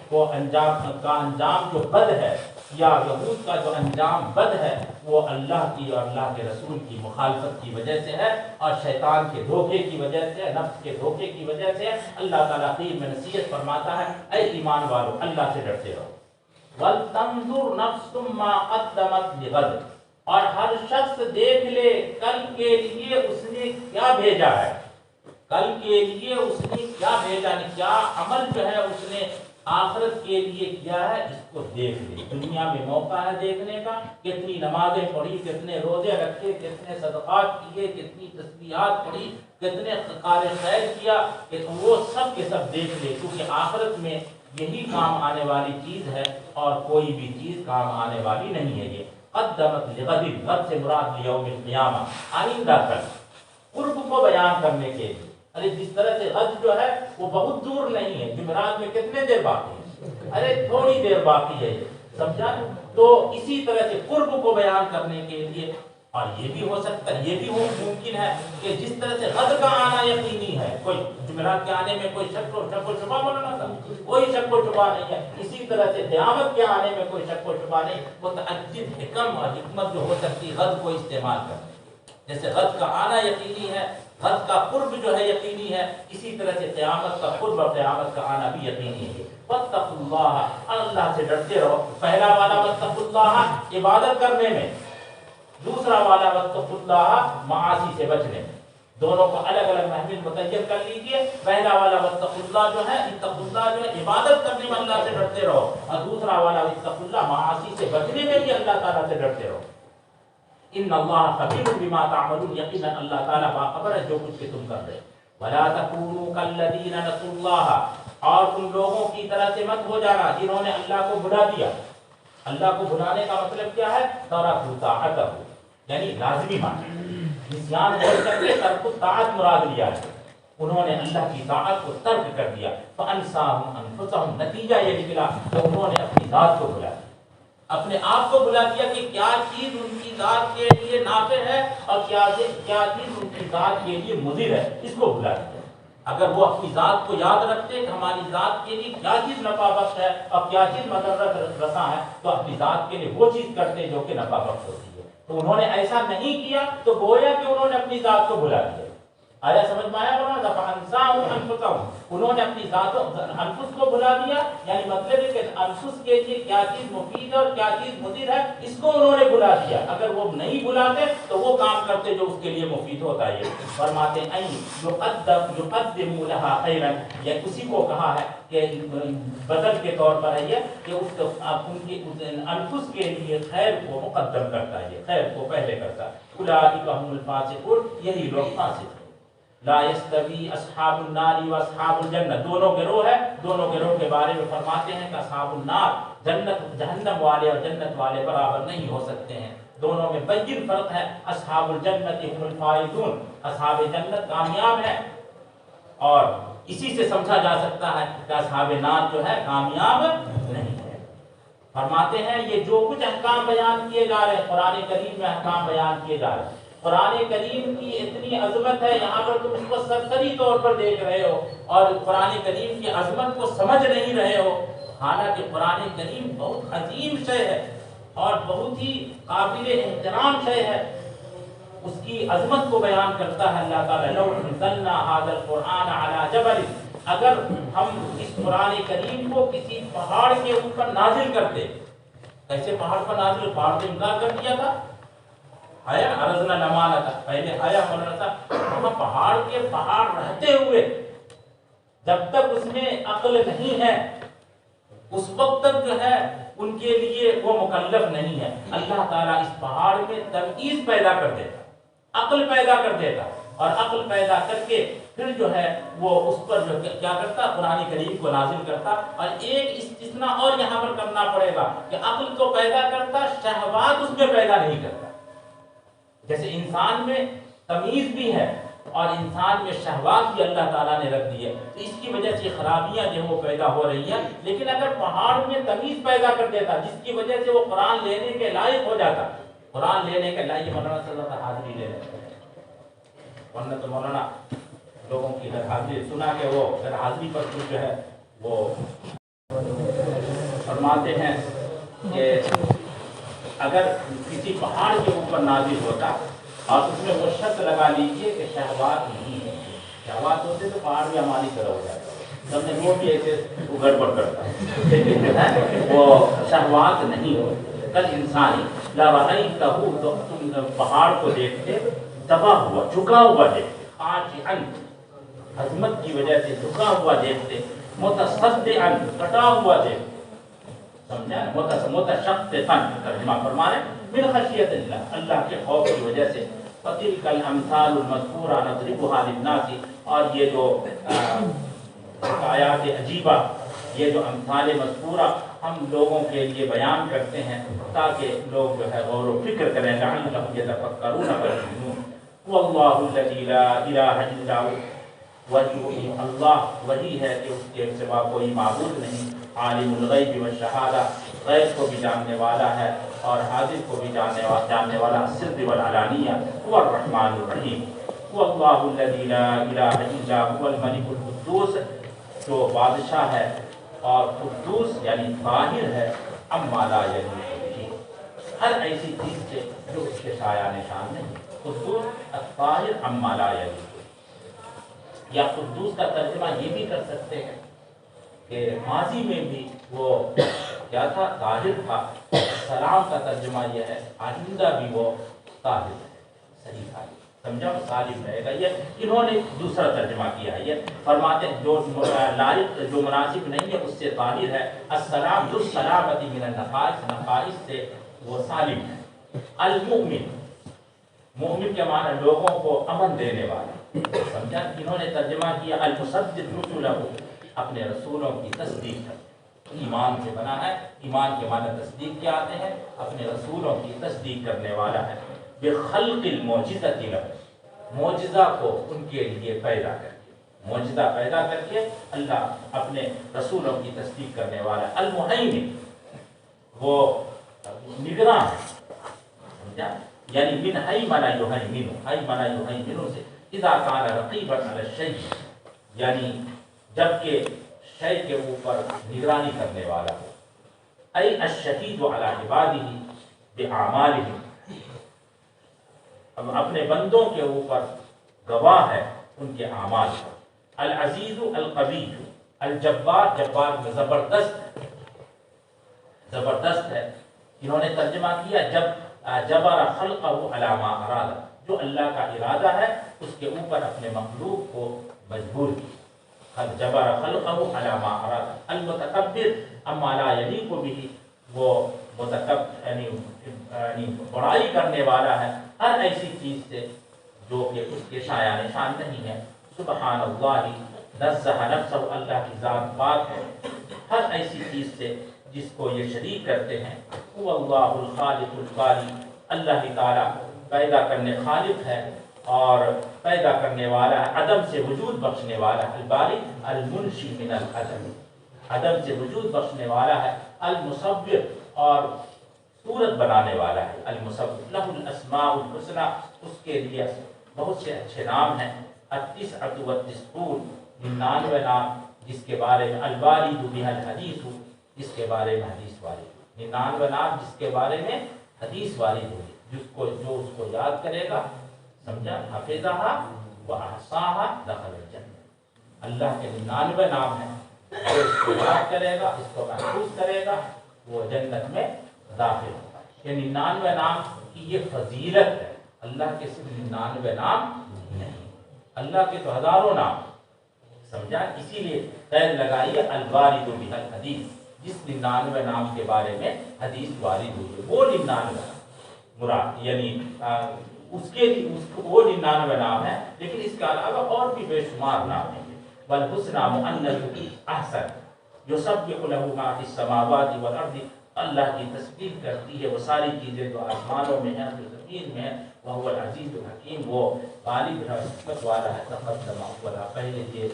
کو انجام جو بد ہے، یا یہود کا جو انجام بد ہے، وہ اللہ کی اور اللہ کے رسول کی مخالفت کی وجہ سے ہے، اور شیطان کے دھوکے کی وجہ سے، نفس کے دھوکے کی وجہ سے۔ اللہ تعالیٰ خیر میں نصیحت فرماتا ہے، اے ایمان والو اللہ سے ڈرتے رہو۔ وَلْتَنْظُرْ نَفْسٌ مَّا قَدَّمَتْ لِغَدٍ، اور ہر شخص دیکھ لے کل کے لیے اس نے کیا بھیجا ہے، کل کے لیے اس نے کیا بھیجا ہے، کیا عمل جو ہے اس نے آخرت کے لیے کیا ہے، اس کو دیکھ لے۔ دنیا میں موقع ہے دیکھنے کا، کتنی نمازیں پڑھی، کتنے روزے رکھے، کتنے صدقات کیے، کتنی تسبیحات پڑھی، کتنے کار خیر کیا، کہ وہ سب کے سب دیکھ لے، کیونکہ آخرت میں یہی کام آنے والی چیز ہے، اور کوئی بھی چیز کام آنے والی نہیں ہے۔ یہ قدمت لغد، غد سے مراد یوم القیامہ، آئندہ کل، قرب کو بیان کرنے کے لیے۔ ارے جس طرح سے غد جو ہے وہ بہت دور نہیں ہے، جمعرات میں کتنے دیر باقی ہے، ارے تھوڑی دیر باقی ہے، سمجھا؟ تو اسی طرح سے قرب کو بیان کرنے کے لیے، اور یہ بھی ہو سکتا ہے، یہ بھی ممکن ہے کہ جس طرح سے غد کا آنا یقینی ہے، کوئی جمعرات کے آنے میں کوئی شک و شبہ بولنا تھا، کوئی شک و شبہ نہیں ہے، اسی طرح سے قیامت کے آنے میں کوئی شک و شبہ نہیں۔ متعدد حکم اور حکمت جو ہو سکتی غد کو استعمال کرنے، جیسے غد کا آنا یقینی ہے، غد کا قرب جو ہے یقینی ہے، اسی طرح سے قیامت کا قرب اور قیامت کا آنا بھی یقینی ہے۔ واتقوا اللہ، اللہ سے ڈرتے رہو۔ پہلا والا واتقوا اللہ عبادت کرنے میں، دوسرا والا واتقوا اللہ معاصی سے بچنے میں۔ دونوں کو الگ الگ محفل متعین کر لیجئے. پہلا والا واتقوا اللہ جو ہے، اتقوا اللہ جو ہے عبادت کرنے میں اللہ سے ڈرتے رہو، اور دوسرا والا اتقوا اللہ معاصی سے بچنے میں بھی اللہ تعالیٰ سے ڈرتے رہو. ان اللہ خبیر بما تعملون، یقیناً اللہ تعالیٰ باخبر ہے جو کچھ کہ تم کر رہے. ولا تکونوا کالذین نسوا اللہ، اور تم لوگوں کی طرح سے مت ہو جانا جنہوں نے اللہ کو بھلا دیا. اللہ کو بھلانے کا مطلب کیا ہے؟ ترکوا طاعتہ، یعنی لازمی معنی. نسیان بول کر کے ترک الطاعت مراد لیا ہے، انہوں نے اللہ کی طاعت کو ترک کر دیا. فانساہم انفسہم، نتیجہ یہ نکلا کہ انہوں نے اپنی ذات کو بھلا دیا، اپنے آپ کو بھلا دیا کہ کیا چیز ان کی ذات کے لیے نافع ہے اور کیا چیز ان کی ذات کے لیے مضر ہے، اس کو بھلا دیا. اگر وہ اپنی ذات کو یاد رکھتے کہ ہماری ذات کے لیے کیا چیز نفع بخش ہے اور کیا چیز مضرت رساں ہے، تو اپنی ذات کے لیے وہ چیز کرتے جو کہ نفع بخش ہوتی ہے. تو انہوں نے ایسا نہیں کیا تو گویا کہ انہوں نے اپنی ذات کو بھلا دیا. آیا سمجھ میں آیا؟ انہوں نے اپنی ذات انفس کو بھلا دیا، یعنی مطلب ہے کہ انفس کے لیے کیا چیز مفید ہے اور کیا چیز مضر ہے، اس کو انہوں نے بھلا دیا. اگر وہ نہیں بھلاتے تو وہ کام کرتے جو اس کے لیے مفید ہوتا ہے. فرماتے ہیں یقدموا لها خیرا، یہ اسی کو کہا ہے کہ بدل کے طور پر ہے یہ کہ اس کو ان کی انفس کے لیے خیر کو مقدم کرتا ہے، خیر کو پہلے کرتا ہے. اولئک هم الفاسقون، یہی لوگ فاسق ہیں. لا یستوی اصحاب النار و اصحاب الجنہ، دونوں گروہ ہے. دونوں گروہ کے بارے میں فرماتے ہیں کہ اصحاب النار، جہنم والے اور جنت والے برابر نہیں ہو سکتے ہیں، دونوں میں بین فرق ہے. اصحاب الجنت هم الفائزون، اصحاب جنت کامیاب ہیں، اور اسی سے سمجھا جا سکتا ہے کہ اصحاب نار جو ہے کامیاب نہیں ہے. فرماتے ہیں یہ جو کچھ احکام بیان کیے جا رہے ہیں، قرآن کریم میں احکام بیان کیے جا رہے ہیں، قرآن کریم کی اتنی عظمت ہے، یہاں پر تم اس کو سرسری طور پر دیکھ رہے ہو اور قرآن کریم کی عظمت کو سمجھ نہیں رہے ہو. حالانکہ قرآن کریم بہت عظیم شے ہے اور بہت ہی قابل احترام شے ہے. اس کی عظمت کو بیان کرتا ہے اللہ تعالیٰ. لو انزلنا هذا القرآن على جبل، اگر ہم اس قرآن کریم کو کسی پہاڑ کے اوپر نازل کرتے. کیسے پہاڑ پر نازل؟ پہاڑ کو انکار کر دیا تھا، آیا ارزنا نمانا تھا، پہلے آیا مولانا تھا. وہاں پہاڑ کے پہاڑ رہتے ہوئے جب تک اس میں عقل نہیں ہے اس وقت تک جو ہے ان کے لیے وہ مکلف نہیں ہے. اللہ تعالیٰ اس پہاڑ میں تمیز پیدا کر دیتا، عقل پیدا کر دیتا، اور عقل پیدا کر کے پھر جو ہے وہ اس پر جو کیا کرتا، قرآن کریم کو نازل کرتا. اور ایک استثناء اور یہاں پر کرنا پڑے گا کہ عقل کو پیدا کرتا، شہوات اس میں پیدا نہیں کرتا. جیسے انسان میں تمیز بھی ہے اور انسان میں شہوات بھی اللہ تعالیٰ نے رکھ دی ہے، تو اس کی وجہ سے خرابیاں جو وہ پیدا ہو رہی ہیں. لیکن اگر پہاڑ میں تمیز پیدا کر دیتا جس کی وجہ سے وہ قرآن لینے کے لائق ہو جاتا، قرآن لینے کے لائق، مولانا صلی اللہ علیہ حاضری لے لیتے، ورنہ تو مولانا لوگوں کی حاضری سنا کہ وہ حاضری پر جو ہے وہ فرماتے ہیں کہ اگر کسی پہاڑ کے اوپر نازل ہوتا اور اس میں وہ شرط لگا لیجئے کہ شہوات نہیں ہے، شہوات ہوتے تو پہاڑ بھی ہماری طرح ہو جاتا، سب نے وہ بھی ایسے وہ گڑبڑ کرتا ہے، لیکن جو ہے وہ شہوات نہیں ہوتی. کل انسانی لا رأیتہ، تو تم پہاڑ کو دیکھتے دبا ہوا، جھکا ہوا دیکھتے، خاشعا، عظمت کی وجہ سے جھکا ہوا دیکھتے، متصدعا، کٹا ہوا دیکھتے، سمجھا، متشققا ترجمہ فرما رہے من خشیت اللہ، اللہ کے خوف کی وجہ سے. فتلک الامثال المذکورہ نضربها للناس، اور یہ جو آیات عجیبہ، یہ جو امثال مذکورہ ہم لوگوں کے لیے بیان کرتے ہیں تاکہ لوگ جو ہے غور و فکر کریں. لعلهم يتفکرون ويؤمنون. واللہ الذی لا الہ الا هو، وہی اللہ وہی ہے کہ اس کے سوا کوئی معبود نہیں. عالم الغیب والشہادہ، غیب کو بھی جاننے والا ہے اور حاضر کو بھی جاننے والا. السر والعلانیہ. هو الرحمن الرحیم. واللہ الذی لا الہ الا هو الملک القدوس، جو بادشاہ ہے اور قدوس یعنی طاہر ہے. اما لا یلیق بہ، ہر ایسی چیز سے جو اس کے سایہ نشان نہیں. قدوس الطاہر اما لا یلیق. یا قدوس کا ترجمہ یہ بھی کر سکتے ہیں کہ ماضی میں بھی وہ کیا تھا، طاہر تھا. سلام کا ترجمہ یہ ہے آئندہ بھی وہ طاہر ہے. صحیح تھا. سمجھا، سالم رہے گا۔ یہ انہوں نے دوسرا ترجمہ کیا ہے، یہ فرماتے ہیں جو لائق جو مناسب نہیں ہے اس سے طاہر ہے، السلام ذو السلامتی من النقائص، نقائص سے وہ سالم ہے۔ المؤمن، مومن کے معنی لوگوں کو امن دینے والا، سمجھا۔ انہوں نے ترجمہ کیا المصدق رسولہ، اپنے رسولوں کی تصدیق کرتا، ایمان سے بنا ہے، ایمان کے معنی تصدیق کیا آتے ہیں، اپنے رسولوں کی تصدیق کرنے والا ہے۔ بخلق المعجزۃ لہ، معجزہ کو ان کے لیے پیدا کر کے، معجزہ پیدا کر کے اللہ اپنے رسولوں کی تصدیق کرنے والا ہے۔ المہیمن، وہ نگراں ہے، سمجھا، یعنی من ہیمن یہیمن، ہیمن یہیمن سے اذا کان رقیبا علی الشیء، یعنی جبکہ شے کے اوپر نگرانی کرنے والا ہو۔ ای الشہید علی عبادہ باعمالہ، اپنے بندوں کے اوپر گواہ ہے ان کے اعمال پر۔ العزیز القوی، الجبار، جبار میں زبردست، زبردست ہے۔ انہوں نے ترجمہ کیا جب جبر خلقہ علی ما اراد، جو اللہ کا ارادہ ہے اس کے اوپر اپنے مخلوق کو مجبور کیا۔ جبر خلقہ علی ما اراد۔ المتکبر اما لا یلیق بہ، وہ متکبر یعنی بڑائی کرنے والا ہے ہر ایسی چیز سے جو کہ اس کے شایع نشان نہیں ہے۔ سبحان اللہ، نزہ نفسہ، اللہ کی ذات پاک ہے ہر ایسی چیز سے جس کو یہ شریک کرتے ہیں۔ هو اللہ الخالق الباری، اللہ تعالیٰ پیدا کرنے خالق ہے اور پیدا کرنے والا ہے، عدم سے وجود بخشنے والا ہے۔ الباری المنشی من العدم، عدم سے وجود بخشنے والا ہے۔ المصور، اور صورت بنانے والا ہے۔ المصور، لہ الاسماء الحسنی، اس کے لیے بہت سے اچھے نام ہیں۔ التسعۃ والتسعون، 99 نام جس کے بارے میں الوارد بہ الحدیث، جس کے بارے میں حدیث وارد، 99 نام جس کے بارے میں حدیث وارد ہوگی، جو اس کو یاد کرے گا، سمجھا، حفظہا واحصاہا دخل الجنہ۔ اللہ کے 99 نام ہیں، جو اس کو یاد کرے گا، اس کو محفوظ کرے گا، وہ جنت میں داخل ہوگا۔ یہ 99 نام کی یہ فضیلت ہے، اللہ کے صرف 99 نام نہیں، اللہ کے تو ہزاروں نام، سمجھا۔ اسی لیے قید لگائیے الوارد بہ الحدیث، جس 99 نام کے بارے میں حدیث وارد ہوئی ہے وہ 99 مراد، یعنی اس کے وہ 99 نام ہے، لیکن اس کے علاوہ اور بھی بے شمار نام ہیں۔ والحسنی مؤنث احسن، یسبح لہ ما فی السماوات والارض، اللہ کی تسبیح کرتی ہے وہ ساری چیزیں جو آسمانوں میں ہیں جو زمین میں ہیں۔ وہو العزیز الحکیم، وہ غالب ہے، حکمت والا ہے۔ تقدم اولا، پہلے یہ